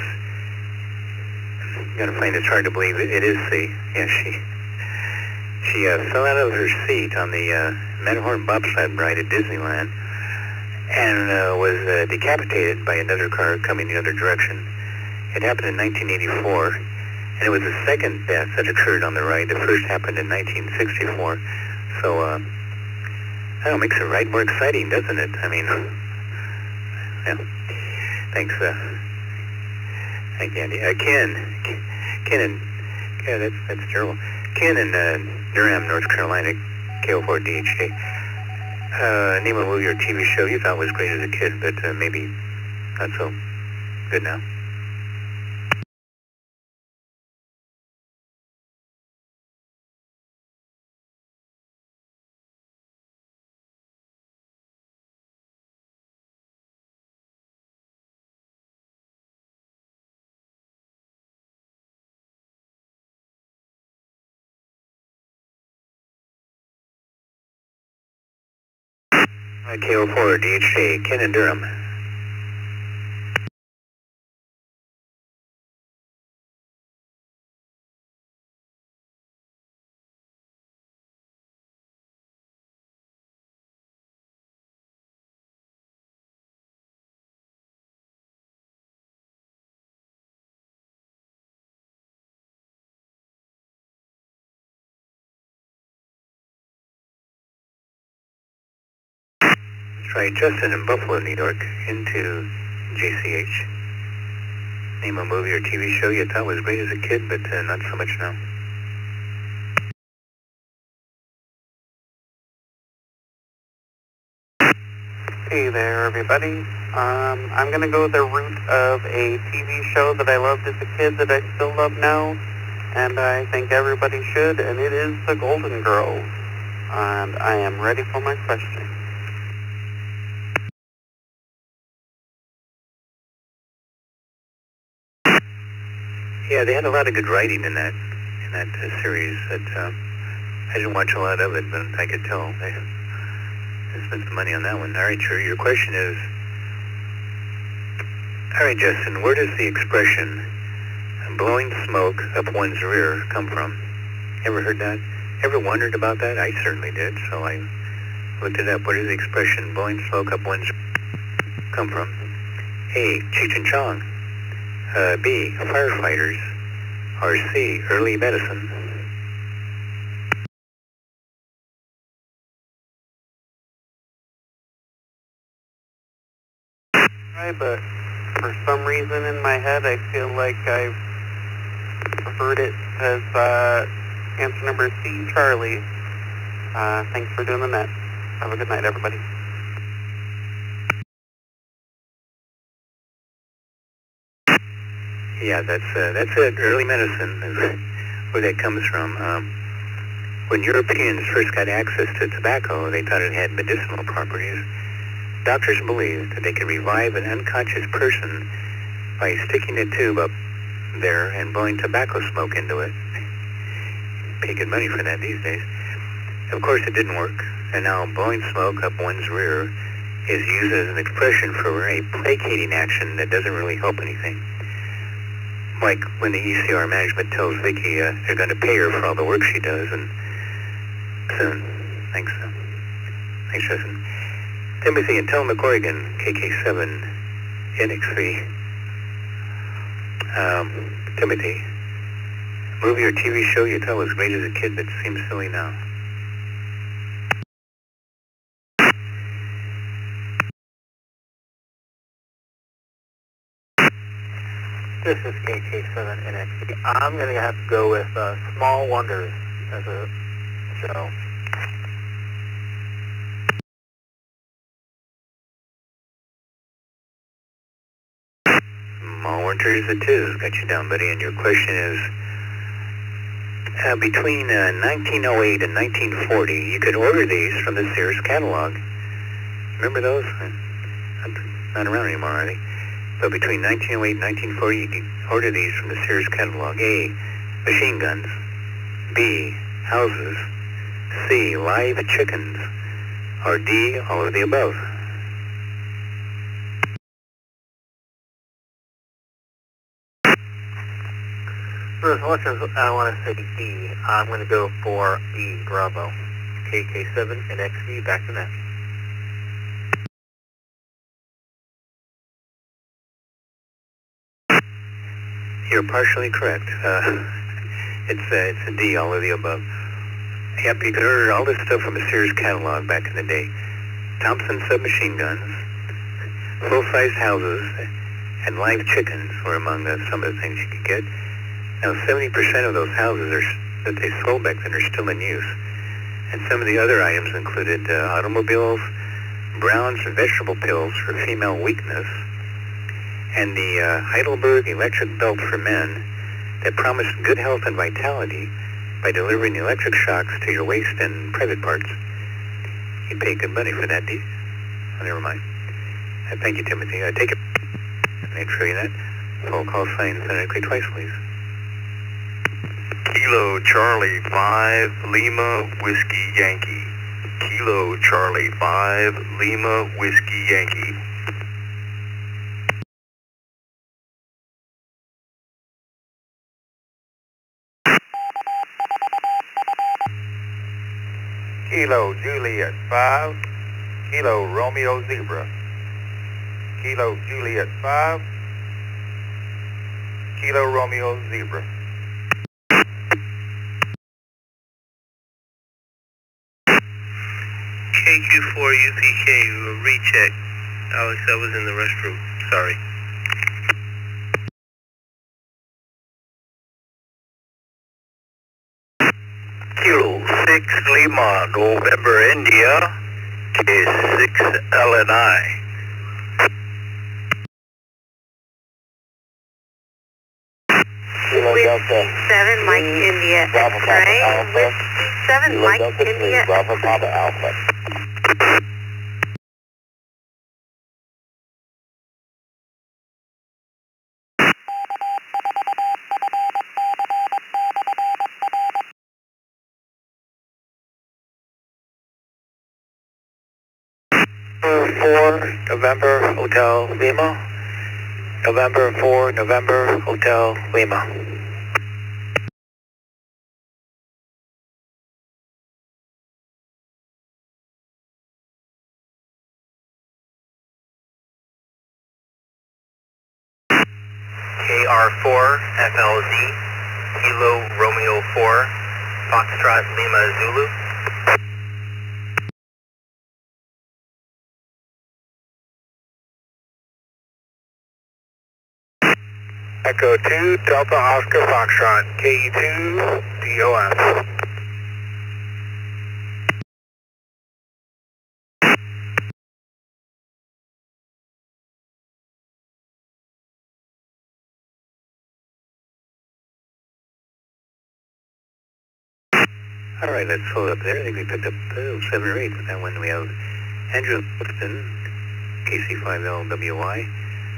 I'm going to find it's hard to believe. It is C. Yeah, she fell out of her seat on the Matterhorn bobsled ride at Disneyland and was decapitated by another car coming the other direction. It happened in 1984, and it was the second death that occurred on the ride. The first happened in 1964. So, that makes the ride more exciting, doesn't it? I mean, yeah. Thanks, thank you, Andy. Ken, that's terrible. Ken in Durham, North Carolina, KO4DHA. Name a movie or TV show you thought was great as a kid, but maybe not so good now. KO4 DHA, Ken in Durham. Try Justin in Buffalo, New York, into JCH. Name a movie or TV show you thought was great as a kid, but not so much now. Hey there, everybody. I'm going to go the route of a TV show that I loved as a kid that I still love now, and I think everybody should, and it is The Golden Girls. And I am ready for my question. Yeah, they had a lot of good writing in that series. That I didn't watch a lot of it, but I could tell they spent some money on that one. All right, sure. Your question is, all right, Justin, where does the expression "blowing smoke up one's rear" come from? Ever heard that? Ever wondered about that? I certainly did. So I looked it up. Where does the expression "blowing smoke up one's" come from? A. Cheech and Chong. B. Firefighters. Or C. Early medicine. Right, but for some reason in my head, I feel like I've heard it as answer number C, Charlie. Thanks for doing the net. Have a good night, everybody. Yeah, that's it. Early medicine is where that comes from. When Europeans first got access to tobacco, they thought it had medicinal properties. Doctors believed that they could revive an unconscious person by sticking a tube up there and blowing tobacco smoke into it. Pay good money for that these days. Of course, it didn't work, and now blowing smoke up one's rear is used as an expression for a placating action that doesn't really help anything. Like when the ECR management tells Vicky they're going to pay her for all the work she does, and soon. Thanks, Justin. Timothy in Tillamook, Oregon, KK7, NX3. Timothy, movie or TV show you thought was great as a kid but seems silly now? This is KK7NXT. I'm going to have to go with Small Wonders as a show. Small Wonders it is. Got you down, buddy. And your question is, between 1908 and 1940, you could order these from the Sears catalog. Remember those? Not around anymore, are they? But between 1908 and 1940, you can order these from the Sears catalog. A. Machine guns. B. Houses. C. Live chickens. Or D. All of the above. For as much as I want to say D, I'm going to go for B. Bravo. KK7 and XV, back to net. You're partially correct. It's a D, all of the above. Yep, you could order all this stuff from a Sears catalog back in the day. Thompson submachine guns, full-sized houses, and live chickens were among some of the things you could get. Now, 70% of those houses that they sold back then are still in use. And some of the other items included automobiles, Brown's vegetable pills for female weakness, and the Heidelberg electric belt for men that promised good health and vitality by delivering electric shocks to your waist and private parts. You pay good money for that, D. Oh, never mind. Thank you, Timothy. Take it. Make sure you that. Phone call sign phonetically twice, please. Kilo Charlie 5 Lima Whiskey Yankee. Kilo Charlie 5 Lima Whiskey Yankee. Kilo Juliet 5, Kilo Romeo Zebra. Kilo Juliet 5, Kilo Romeo Zebra. KK7 K24 UPK, recheck. Alex, I was in the restroom. Sorry. Kilo 6 Lima, November, India, K6 LNI. Whiskey 7 Mike India X-ray. Whiskey 7 Mike India Bravo Papa Alpha. November Hotel Lima. November 4, November Hotel Lima. KR4 FLZ, Kilo Romeo 4, Foxtrot Lima Zulu. Echo 2, Delta Oscar Foxtrot, KE2, DOF. All right, let's hold up there. I think we picked up 7 or 8 with that one. We have Andrew Clifton, KC5LWY,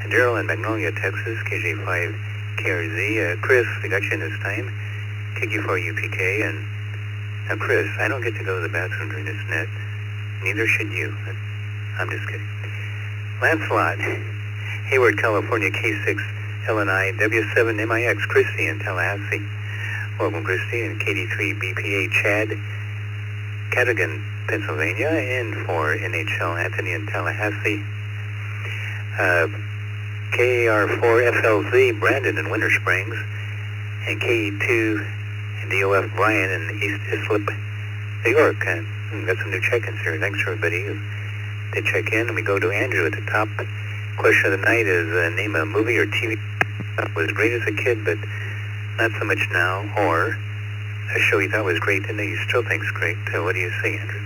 and Daryl in Magnolia, Texas, KJ5KRZ. Chris, we got you in this time, KQ4UPK, and now Chris, I don't get to go to the bathroom during this net. Neither should you. I'm just kidding. Lancelot, Hayward, California, K6 LNI, W7MIX, Christie in Tallahassee. Welcome, Christie, and KD3 BPA Chad, Cadogan, Pennsylvania, and for NHL Anthony in Tallahassee. KAR4 FLZ Brandon in Winter Springs, and KE2 and DOF Brian in East Islip, New York. Got some new check-ins here. Thanks everybody who did check in. And we go to Andrew at the top. Question of the night is name a movie or TV that was great as a kid, but not so much now, or a show you thought was great and that you still think is great. What do you say, Andrew?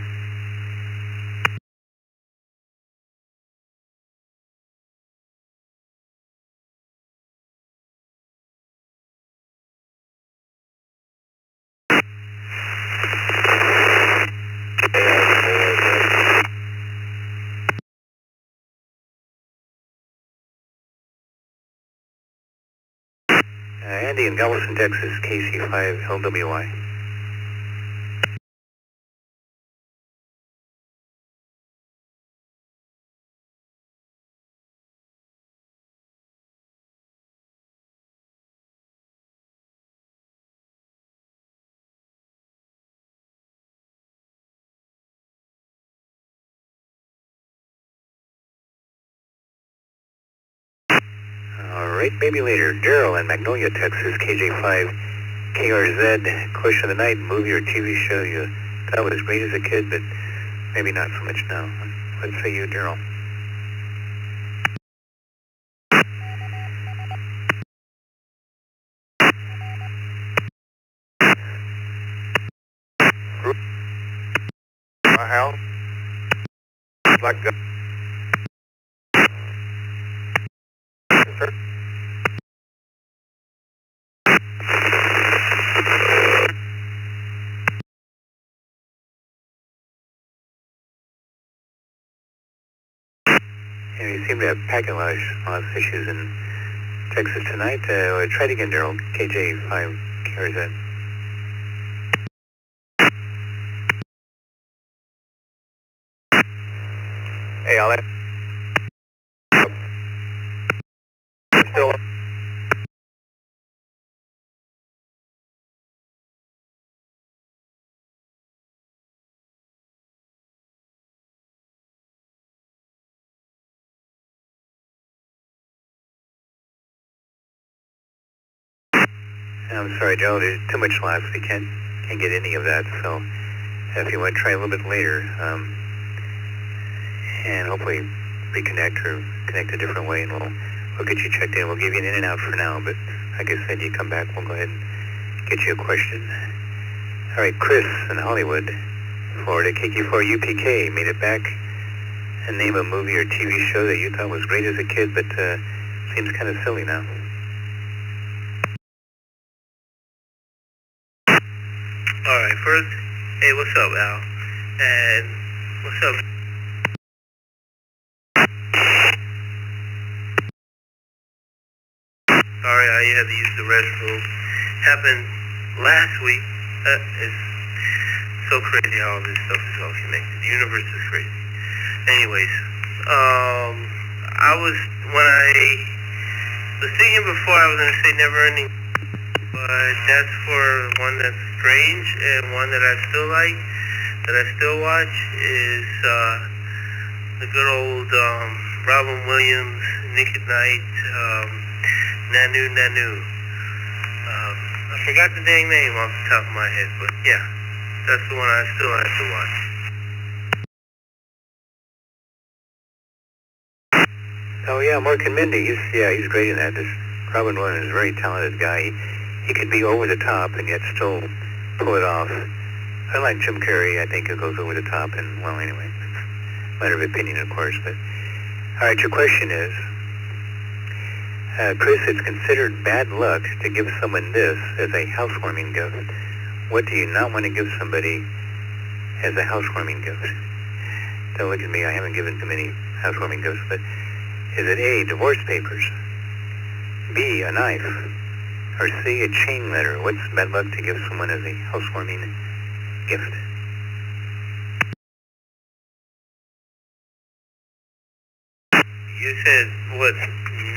Andy in Galveston, Texas, KC5LWY. All right, maybe later. Daryl in Magnolia, Texas, KJ5KRZ. Question of the night, movie or TV show you thought was great as a kid, but maybe not so much now. Let's say you, Daryl. My house. Like that. Sir? Yeah, you seem to have packet loss issues in Texas tonight. Try it again, Daryl. KJ5KRZ. Hey, Alex. Still. I'm sorry, Joe. There's too much loss. We can't get any of that. So if you want to try a little bit later, and hopefully reconnect or connect a different way, and we'll get you checked in. We'll give you an in and out for now, but like I said, you come back, we'll go ahead and get you a question. All right, Chris in Hollywood, Florida, KQ4 UPK, made it back, and name a movie or TV show that you thought was great as a kid, but seems kind of silly now. All right, first, hey, what's up, Al? And what's up? Sorry, I had to use the restroom. Happened last week. It's so crazy how all this stuff is all connected. The universe is crazy. Anyways, when I was thinking before, I was going to say never ending, but that's for one that's strange, and one that I still like, that I still watch, is the good old Robin Williams, Nick at Night, Nanu Nanu. I forgot the dang name off the top of my head, but yeah, that's the one I still like to watch. Oh yeah, Mark and Mindy. He's great in that. This Robin Williams is a very talented guy. He could be over the top and yet still pull it off. I like Jim Carrey. I think it goes over the top, and well, anyway, it's a matter of opinion, of course. But all right, your question is, Chris, it's considered bad luck to give someone this as a housewarming gift. What do you not want to give somebody as a housewarming gift? Don't look at me. I haven't given too many housewarming gifts, but is it A, divorce papers, B, a knife, or C, a chain letter? What's bad luck to give someone as a housewarming gift? You said what's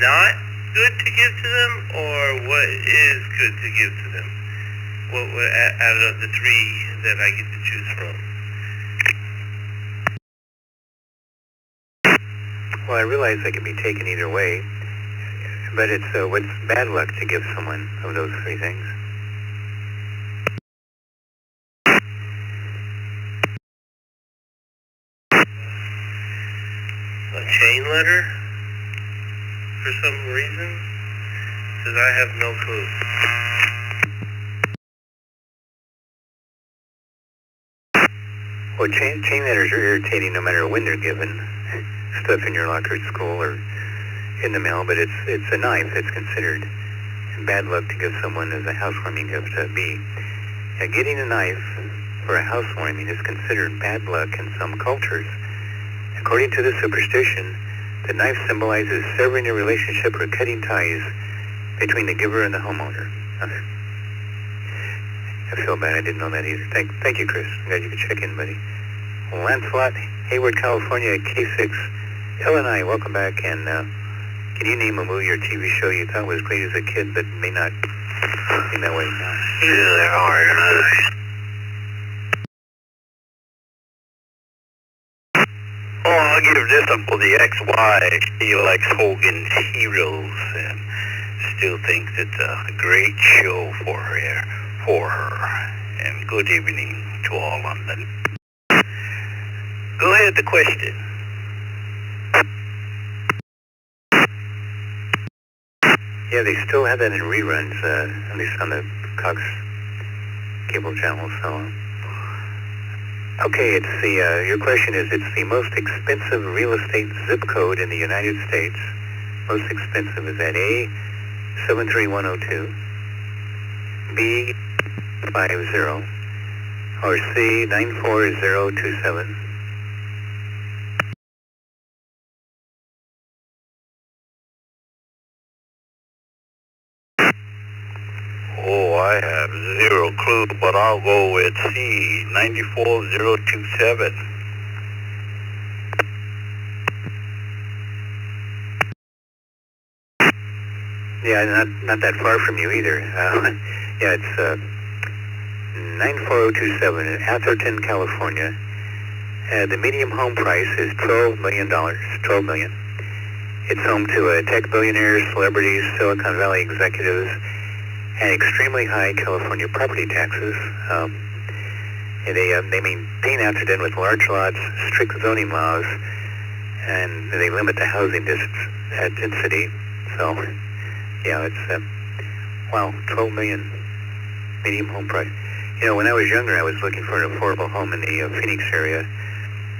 not good to give to them, or what is good to give to them? What out of the three that I get to choose from? Well, I realize they can be taken either way, but it's what's bad luck to give someone of those three things? A chain letter? For some reason? Because I have no clue. Well, chain letters are irritating no matter when they're given. Stuff in your locker at school or in the mail, but it's a knife that's considered bad luck to give someone as a housewarming gift. B. Getting a knife for a housewarming is considered bad luck in some cultures. According to the superstition, the knife symbolizes severing a relationship or cutting ties between the giver and the homeowner. I feel bad. I didn't know that either. Thank you, Chris. I'm glad you could check in, buddy. Lancelot, Hayward, California, K6, Illinois. Welcome back. And can you name a movie or TV show you thought was great as a kid, but may not seem that way now? Yeah, there are. Oh, I'll give this up for the ex-wife. He likes Hogan's Heroes and still thinks it's a great show for her. And good evening to all on the... Go ahead, the question. Yeah, they still have that in reruns, at least on the Cox cable channel, so... Okay, it's your question is, it's the most expensive real estate zip code in the United States. Most expensive. Is that A, 73102, B, 50, or C, 94027? Oh, I have zero clue, but I'll go with C, 94027. Yeah, not that far from you either. Yeah, it's 94027 in Atherton, California. The median home price is $12 million. $12 million. It's home to tech billionaires, celebrities, Silicon Valley executives, and extremely high California property taxes. They maintain Atherton with large lots, strict zoning laws, and they limit the housing density. So, yeah, it's, 12 million medium home price. You know, when I was younger, I was looking for an affordable home in the Phoenix area,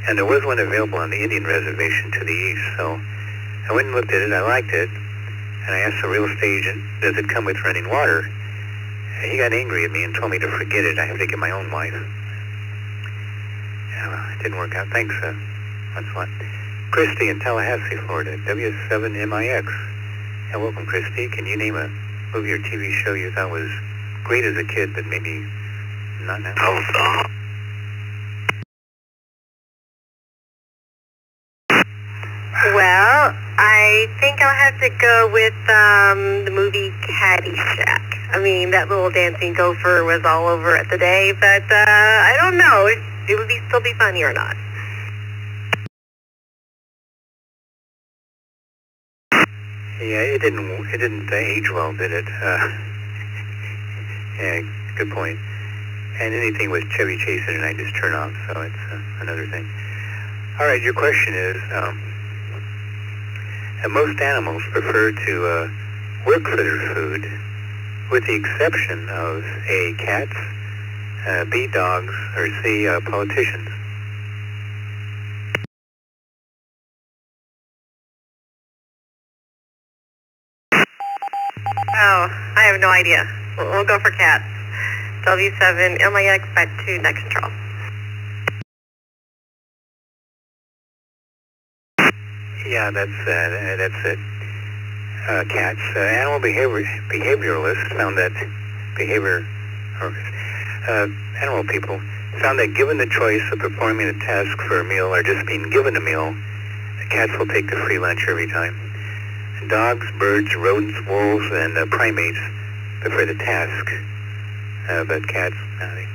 and there was one available on the Indian reservation to the east. So I went and looked at it. I liked it, and I asked the real estate agent, does it come with running water? And he got angry at me and told me to forget it. I have to get my own wife. Yeah, well, it didn't work out. Thanks. That's fun. Christy in Tallahassee, Florida, W7MIX. Yeah, welcome, Christy. Can you name a movie or TV show you thought was great as a kid, but maybe not now? Well, I think I'll have to go with the movie Caddyshack. I mean, that little dancing gopher was all over it today, but I don't know if it would still be funny or not. Yeah, it didn't age well, did it? Yeah, good point. And anything with Chevy Chase in it, I just turn off, so it's another thing. All right, your question is, most animals prefer to work for their food, with the exception of A, cats, B, dogs, or C, politicians. Oh, I have no idea. We'll go for cats. W7MIX back to Next Control. Yeah, that's it. Cats. Animal behavioralists found that animal people found that given the choice of performing a task for a meal or just being given a meal, cats will take the free lunch every time. Dogs, birds, rodents, wolves, and primates prefer the task. But cats, they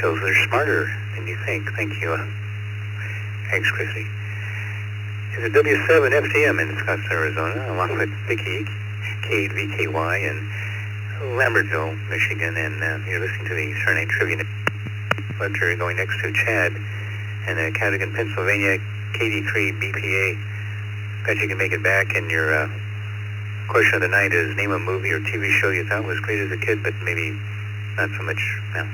shows they're smarter than you think. Thank you. Thanks, Chrissy. It's a W7FTM in Scottsdale, Arizona, along with Vicky, KVKY, in Lambertville, Michigan, and you're listening to the SWL ECR Trivia Net. Lecture going next to Chad, and Cadogan, Pennsylvania, KD3BPA. Bet you can make it back, and your question of the night is, name a movie or TV show you thought was great as a kid, but maybe not so much now.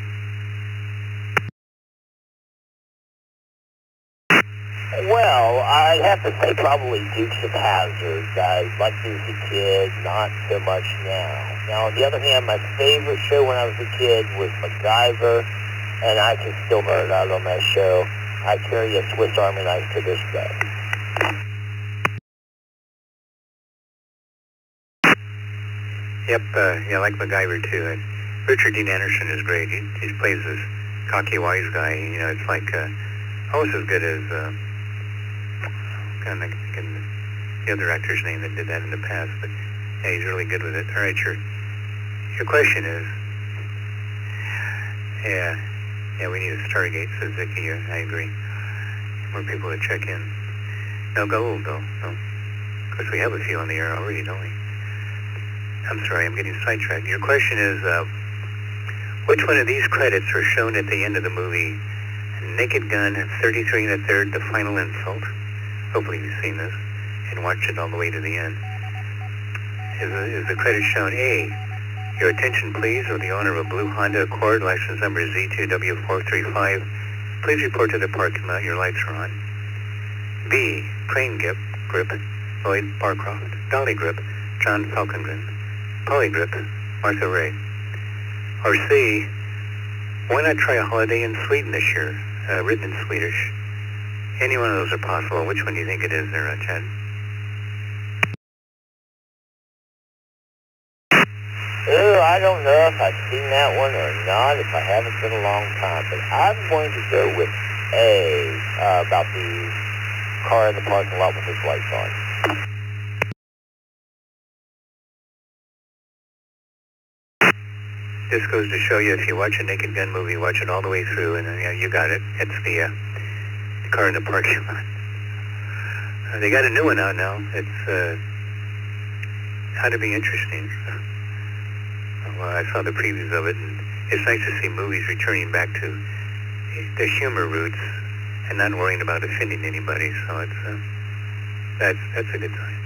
Well, I'd have to say probably Dukes of Hazzard. I liked it as a kid, not so much now. Now, on the other hand, my favorite show when I was a kid was MacGyver, and I can still nerd out on that show. I carry a Swiss Army knife to this day. Yep, yeah, I like MacGyver too. Richard Dean Anderson is great. He plays this cocky wise guy. You know, it's like almost as good as kind of thinking the other actor's name that did that in the past. But yeah, he's really good with it. All right, your question is, yeah, we need a Stargate, says Vicky. I agree. More people to check in. No gold though. No. Of course, we have a few on the air already, don't we? I'm sorry, I'm getting sidetracked. Your question is, which one of these credits are shown at the end of the movie? Naked Gun, 33 1/3, The Final Insult. Hopefully you've seen this and watched it all the way to the end. Is the credit shown A, your attention please, or the owner of a blue Honda Accord, license number Z2W435. Please report to the parking lot, your lights are on. B, Crane Grip, Lloyd Barcroft. Dolly Grip, John Falkengren. Polygrip, Martha Ray. Or C, why not try a holiday in Sweden this year, written in Swedish? Any one of those are possible. Which one do you think it is there, Chad? Oh, I don't know if I've seen that one or not, if I haven't been a long time, but I'm going to go with A, about the car in the parking lot with his lights on. This goes to show you, if you watch a Naked Gun movie, watch it all the way through, and you got it. It's the car in the parking lot. They got a new one out now. It's ought to be interesting. Well, I saw the previews of it, and it's nice to see movies returning back to the humor roots and not worrying about offending anybody. So it's That's a good sign.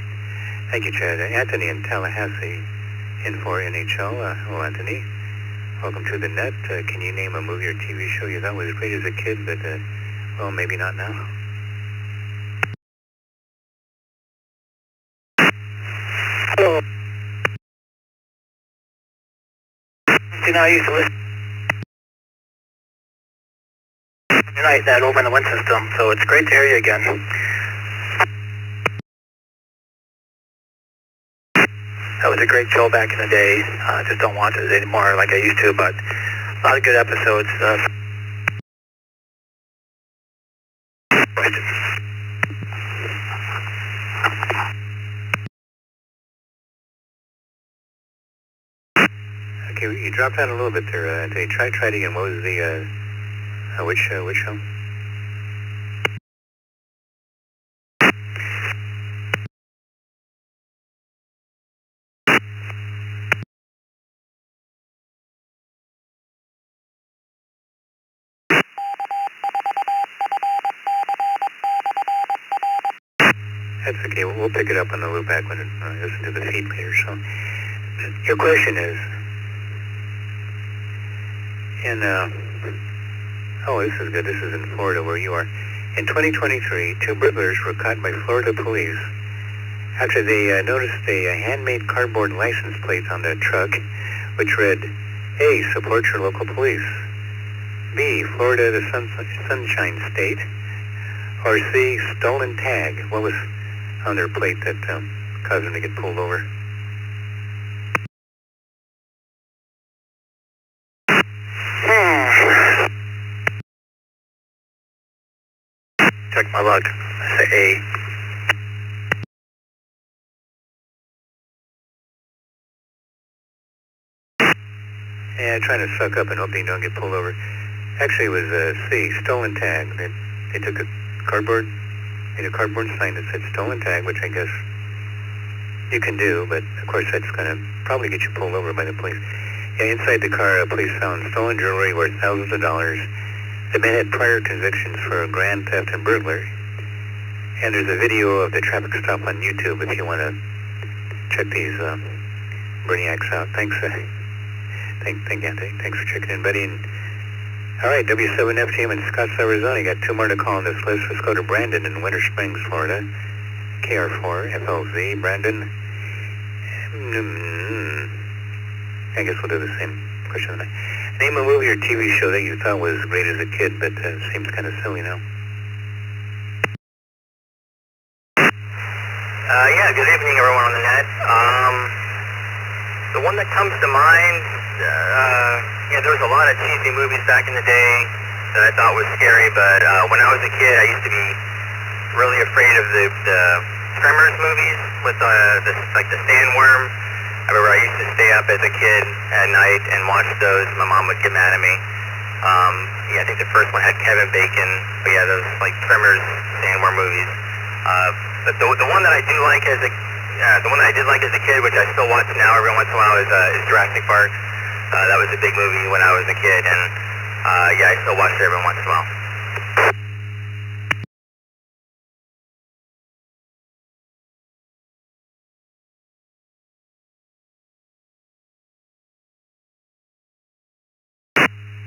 Thank you, Chad. Anthony in Tallahassee in for NHL. Hello, Anthony. Welcome to the net. Can you name a movie or TV show you thought was great as a kid, but, well, maybe not now? Hello. You know, I used to listen tonight that over in the wind system, so it's great to hear you again. That was a great show back in the day. I just don't watch it anymore like I used to, but a lot of good episodes. Questions. Okay, you dropped out a little bit there. Try it again. What was the, which show? That's okay. We'll pick it up on the loop back when I listen to the feed later. So, your question is, oh, this is good. This is in Florida where you are. In 2023, 2 burglars were caught by Florida police after they noticed a handmade cardboard license plate on the truck, which read, A, support your local police. B, Florida the Sunshine State. Or C, stolen tag. What was on their plate that caused them to get pulled over? Check my luck. I say A. Yeah, trying to suck up and hope they don't get pulled over. Actually, it was C, stolen tag. They took a cardboard sign that said stolen tag, which I guess you can do, but of course that's going to probably get you pulled over by the police. Yeah, inside the car, police found stolen jewelry worth thousands of dollars. The man had prior convictions for grand theft and burglary. And there's a video of the traffic stop on YouTube if you want to check these brainiacs out. Thanks, Anthony. Thanks for checking in, buddy. And, all right, W7FTM in Scotts, Arizona. You got 2 more to call on this list. Let's go to Brandon in Winter Springs, Florida. KR4, FLZ. Brandon. I guess we'll do the same question tonight. Name a movie or TV show that you thought was great as a kid, but seems kind of silly now. Yeah, good evening, everyone on the net. The one that comes to mind, there was a lot of cheesy movies back in the day that I thought was scary, but when I was a kid, I used to be really afraid of the Tremors movies with the sandworm. I remember I used to stay up as a kid at night and watch those. My mom would get mad at me. I think the first one had Kevin Bacon, but yeah, those like Tremors, sandworm movies. But the one that I do like the one that I did like as a kid, which I still watch now every once in a while, is Jurassic Park. That was a big movie when I was a kid, and I still watch it every once in a while.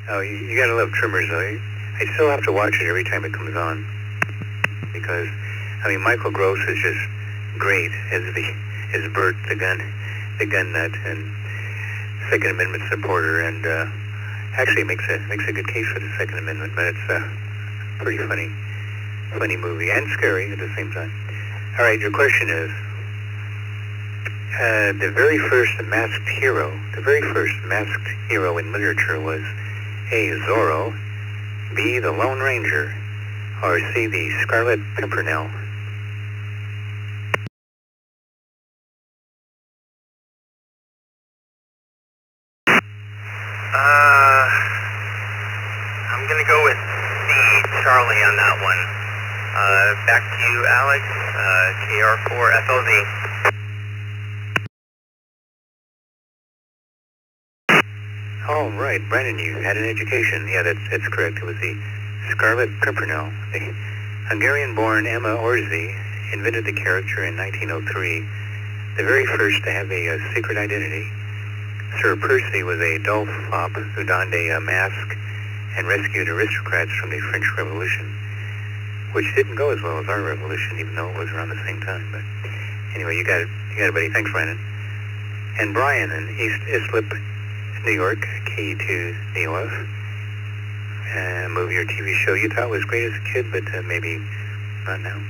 Oh, you gotta love Tremors, though. I still have to watch it every time it comes on because, Michael Gross is just great as Bert, the gun nut, and Second Amendment supporter, and actually makes a good case for the Second Amendment. But it's a pretty funny movie and scary at the same time. All right, your question is the very first masked hero in literature was A, Zorro, B, the Lone Ranger, or C, the Scarlet Pimpernel. I'm going to go with C, Charlie, on that one. Back to you, Alex, KR4 FLZ. All right, Brandon, you had an education. Yeah, that's correct. It was the Scarlet Pimpernel. The Hungarian-born Emma Orczy invented the character in 1903, the very first to have a secret identity. Sir Percy was a dull fop who donned a mask and rescued aristocrats from the French Revolution, which didn't go as well as our revolution, even though it was around the same time. But anyway, you got it, buddy. Thanks, Brandon. And Brian in East Islip, New York, K2DOF. Movie or TV show you thought was great as a kid, but maybe not now.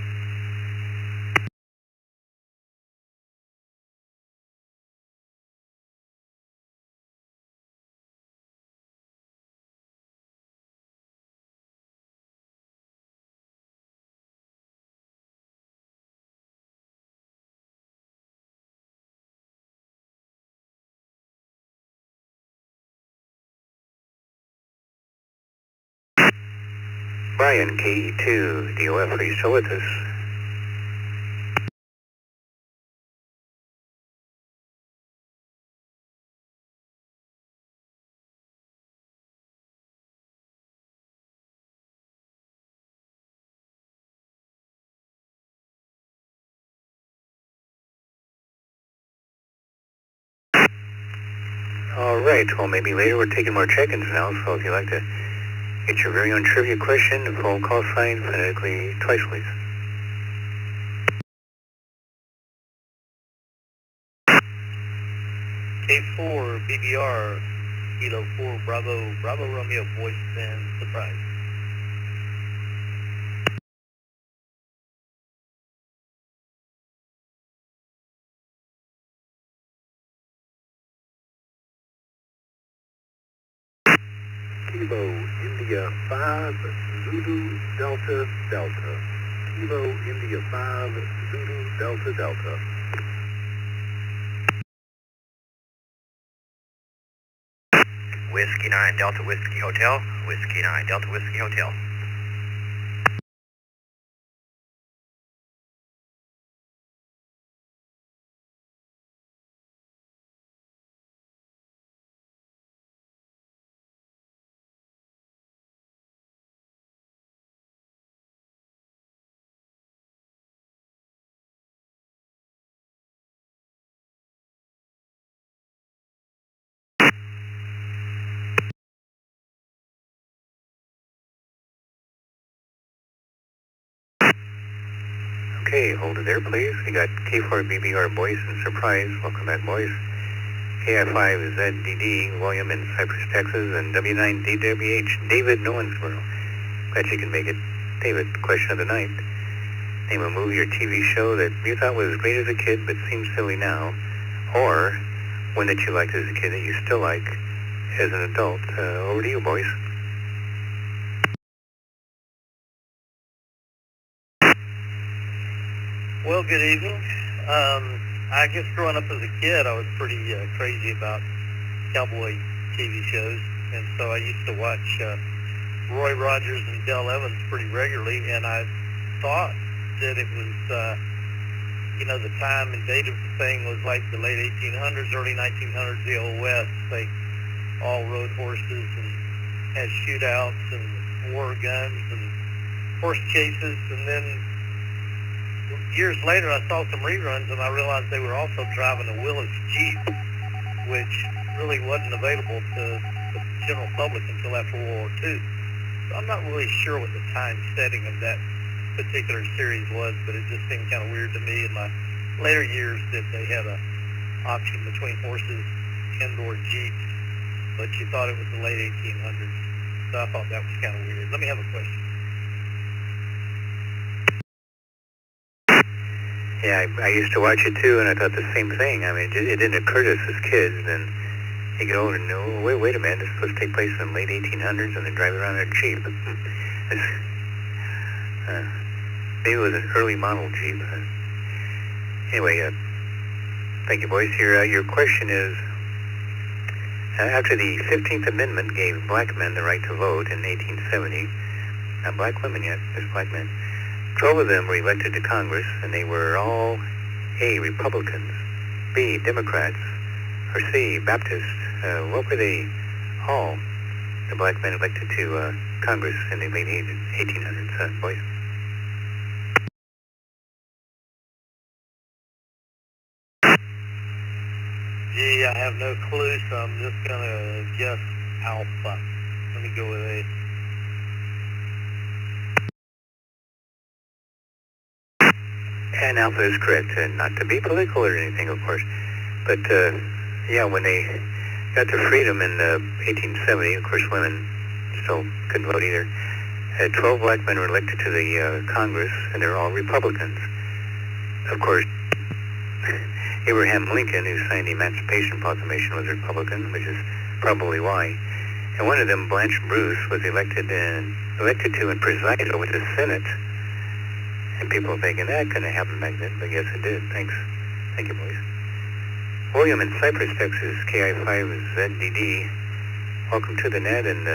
Brian, K2DOF, are you still with us? All right, well, maybe later. We're taking more check-ins now, so if you'd like to get your very own trivia question, phone call sign phonetically twice, please. K4 BBR Kilo 4 Bravo Romeo voice and surprise. Kilo India 5 Zulu Delta Delta. Kilo India 5 Zulu Delta Delta. Whiskey 9 Delta Whiskey Hotel. Whiskey 9 Delta Whiskey Hotel. Okay, hold it there, please. We got K4BBR Boyce and Surprise. Welcome back, boys. KI5ZDD, William in Cypress, Texas, and W9DWH, David Nowensboro. Glad you can make it. David, question of the night. Name a movie or TV show that you thought was great as a kid but seems silly now, or one that you liked as a kid that you still like as an adult. Over to you, boys. Well, good evening. I guess growing up as a kid, I was pretty crazy about cowboy TV shows, and so I used to watch Roy Rogers and Del Evans pretty regularly, and I thought that it was, the time and date of the thing was like the late 1800s, early 1900s, the Old West. They all rode horses and had shootouts and wore guns and horse chases, and then years later, I saw some reruns, and I realized they were also driving a Willis Jeep, which really wasn't available to the general public until after World War II. So I'm not really sure what the time setting of that particular series was, but it just seemed kind of weird to me in my later years that they had an option between horses and/or Jeeps, but you thought it was the late 1800s. So I thought that was kind of weird. Let me have a question. Yeah, I used to watch it too, and I thought the same thing. I mean, it didn't occur to us as kids. Then you get older and know, wait a minute, this is supposed to take place in the late 1800s, and they're driving around in a Jeep. Maybe it was an early model Jeep. Anyway, thank you, boys. Your question is, after the 15th Amendment gave black men the right to vote in 1870, not black women yet, just black men, 12 of them were elected to Congress, and they were all A, Republicans, B, Democrats, or C, Baptists. What were they all, the black men elected to Congress in the late 1800s, boys? Gee, I have no clue, so I'm just going to guess Alpha. Let me go with A. And Alpha is correct. Not to be political or anything, of course. But, yeah, when they got their freedom in 1870, of course, women still couldn't vote either. 12 black men were elected to the Congress, and they're all Republicans. Of course, Abraham Lincoln, who signed the Emancipation Proclamation, was a Republican, which is probably why. And one of them, Blanche Bruce, was elected to and presided over the Senate. And people are thinking that couldn't happen back then, but yes, it did. Thanks. Thank you, boys. William in Cypress, Texas, KI5ZDD. Welcome to the net, and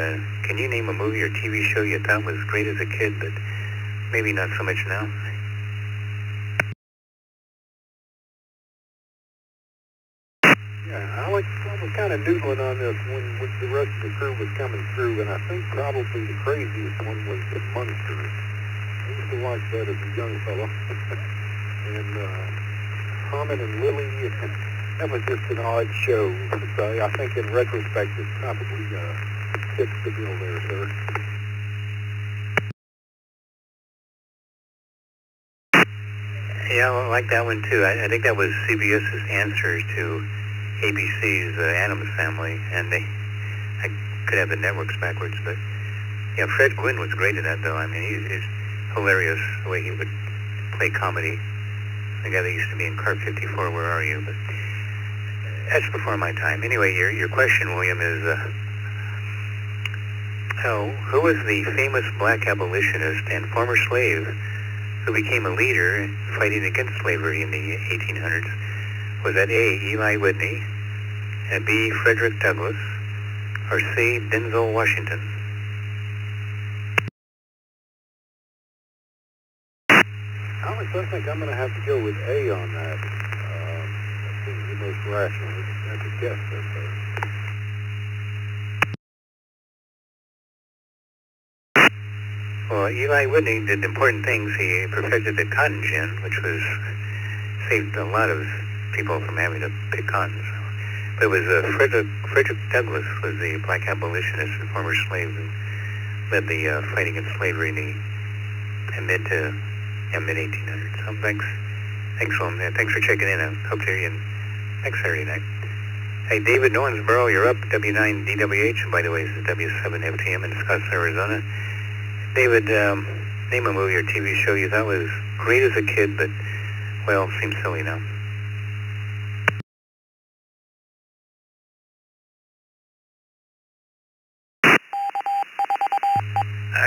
can you name a movie or TV show you thought was great as a kid, but maybe not so much now? Yeah, Alex, I was kind of noodling on this when the rest of the crew was coming through, and I think probably the craziest one was The Munsters. I used to watch that as a young fellow. And Herman and Lily, that was just an odd show. So I think in retrospect it probably fits the bill there, sir. Yeah, I like that one too. I think that was CBS's answer to ABC's Addams Family, and I could have the networks backwards, but yeah, Fred Gwynn was great at that though. I mean, he's hilarious the way he would play comedy. The guy that used to be in Car 54, Where Are You? But that's before my time. Anyway, your question, William, is who was the famous black abolitionist and former slave who became a leader fighting against slavery in the 1800s? Was that A, Eli Whitney, and B, Frederick Douglass, or C, Denzel Washington? Alex, I think I'm going to have to go with A on that. That seems the most rational. That's a guess, so far. Well, Eli Whitney did important things. He perfected the cotton gin, which saved a lot of people from having to pick cotton. But it was Frederick Douglass was the black abolitionist and former slave who led the fight against slavery in the mid-1800s. So thanks, William. Thanks for checking in. I hope to hear you next Saturday night. Hey, David Owensboro, you're up. W9DWH, by the way, this is W7FTM in Scottsdale, Arizona. David, name a movie or TV show you thought was great as a kid, but, well, seems silly now.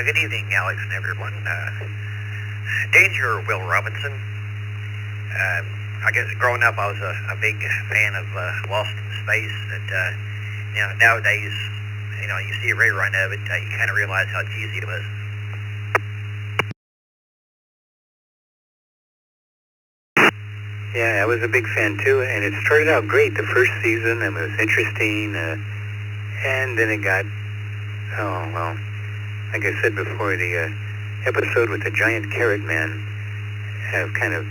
Good evening, Alex and everyone. Danger, Will Robinson. I guess growing up, I was a big fan of Lost in Space. And nowadays, you see a rerun of it, you kind of realize how cheesy it was. Yeah, I was a big fan too, and it started out great the first season, and it was interesting, and then it got, like I said before, the episode with the giant carrot man have kind of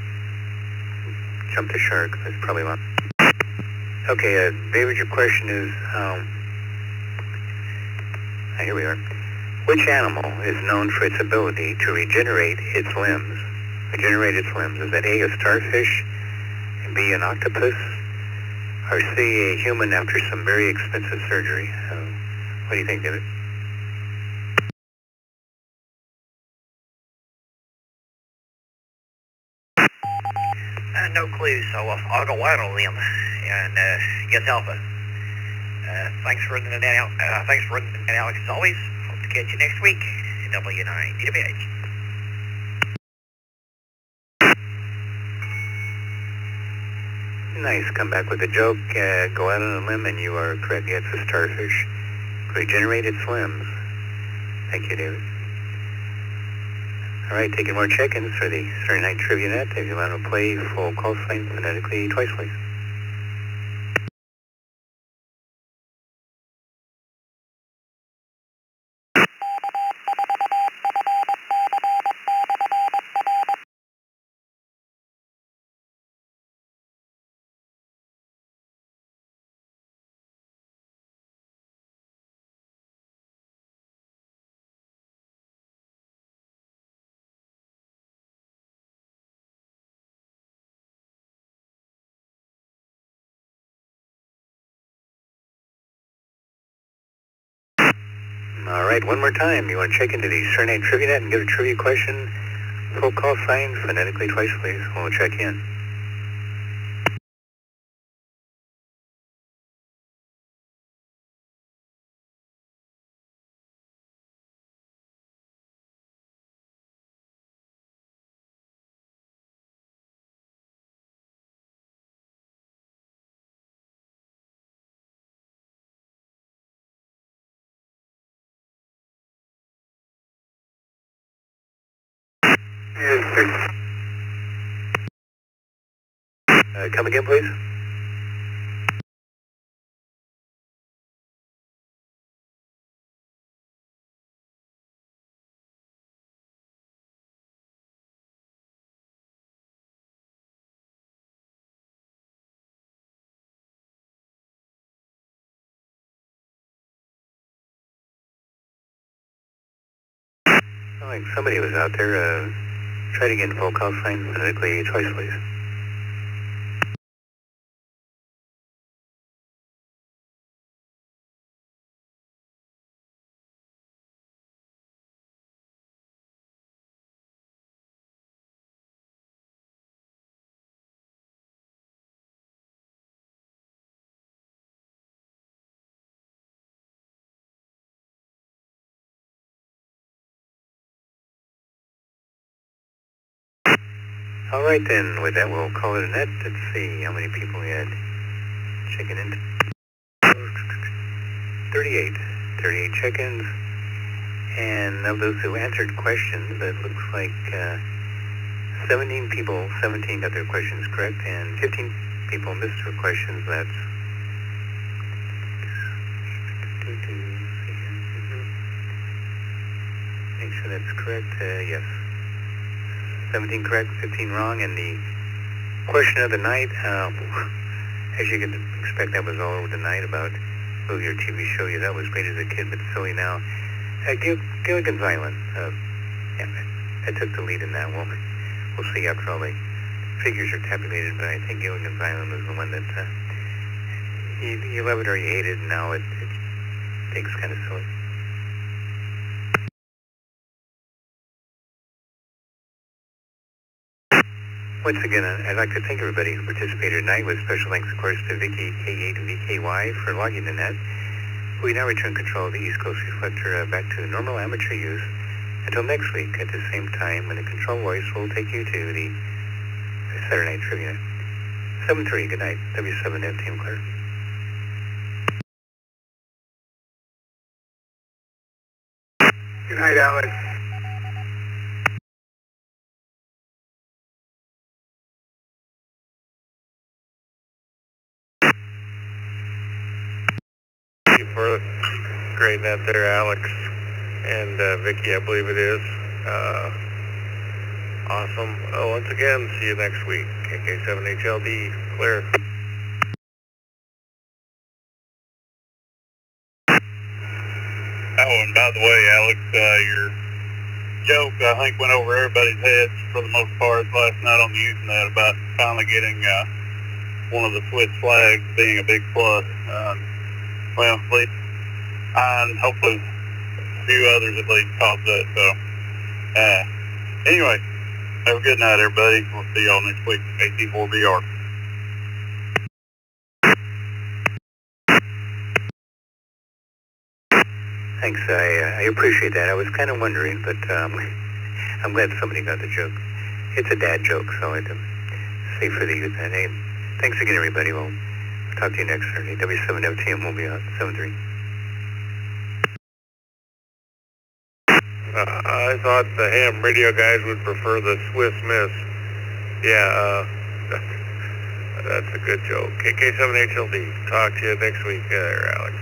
jumped the shark. That's probably wrong. Okay, David, your question is, here we are. Which animal is known for its ability to regenerate its limbs? Is that A, a starfish, B, an octopus, or C, a human after some very expensive surgery? What do you think, David? No clue, so I'll go out on them and guess Alpha. Thanks for running that out. Thanks for running that, Alex, as always. Hope to catch you next week. W9DWH. Nice, come back with a joke, go out on a limb, and you are correct. Yeah, it's a starfish. Regenerate its limbs. Thank you, David. All right, taking more check-ins for the Saturday Night Trivia Net. If you want to play, full call sign phonetically twice, please. All right, one more time. You want to check into the Saturday Night Trivia Net and get a trivia question? Full call sign phonetically twice, please. We'll check in. Come again, please. Like somebody was out there. Try to get full call sign phonetically twice, please. All right, then. With that, we'll call it a net. Let's see how many people we had checking in. 38 check-ins. And of those who answered questions, it looks like 17 people, 17 got their questions correct, and 15 people missed their questions. That's make sure that's correct. Yes. 17 correct, 15 wrong, and the question of the night, as you can expect, that was all over the night about movie or TV show you thought was great as a kid but silly now. Gilligan's Island. Yeah, I took the lead in that one. We'll see after all the figures are tabulated, but I think Gilligan's Island was the one that you love it or you hate it, and now it thinks kind of silly. Once again, I'd like to thank everybody who participated tonight, with special thanks, of course, to Vicky K8 and VKY for logging the net. We now return control of the East Coast Reflector back to normal amateur use until next week at the same time, when the control voice will take you to the Saturday Night Trivia Net. 7-3, good night. W7F Team Clear. Good night, Alex. Thank you for the great net there, Alex. And Vicky, I believe it is. Awesome. Once again, see you next week. KK7HLD, clear. Oh, and by the way, Alex, your joke, I think, went over everybody's heads for the most part last night on the Usenet about finally getting one of the Swiss flags being a big plus. Well, at least I and hopefully a few others at least caught that. So, anyway, have a good night, everybody. We'll see y'all next week. AT4BR. Thanks, I appreciate that. I was kind of wondering, but I'm glad somebody got the joke. It's a dad joke, so it's safe for the youth. And hey, thanks again, everybody. We'll talk to you next Saturday. W7FTM will be out 7-3. I thought the ham radio guys would prefer the Swiss Miss. Yeah, that's a good joke. KK7HLD. Talk to you next week, Alex.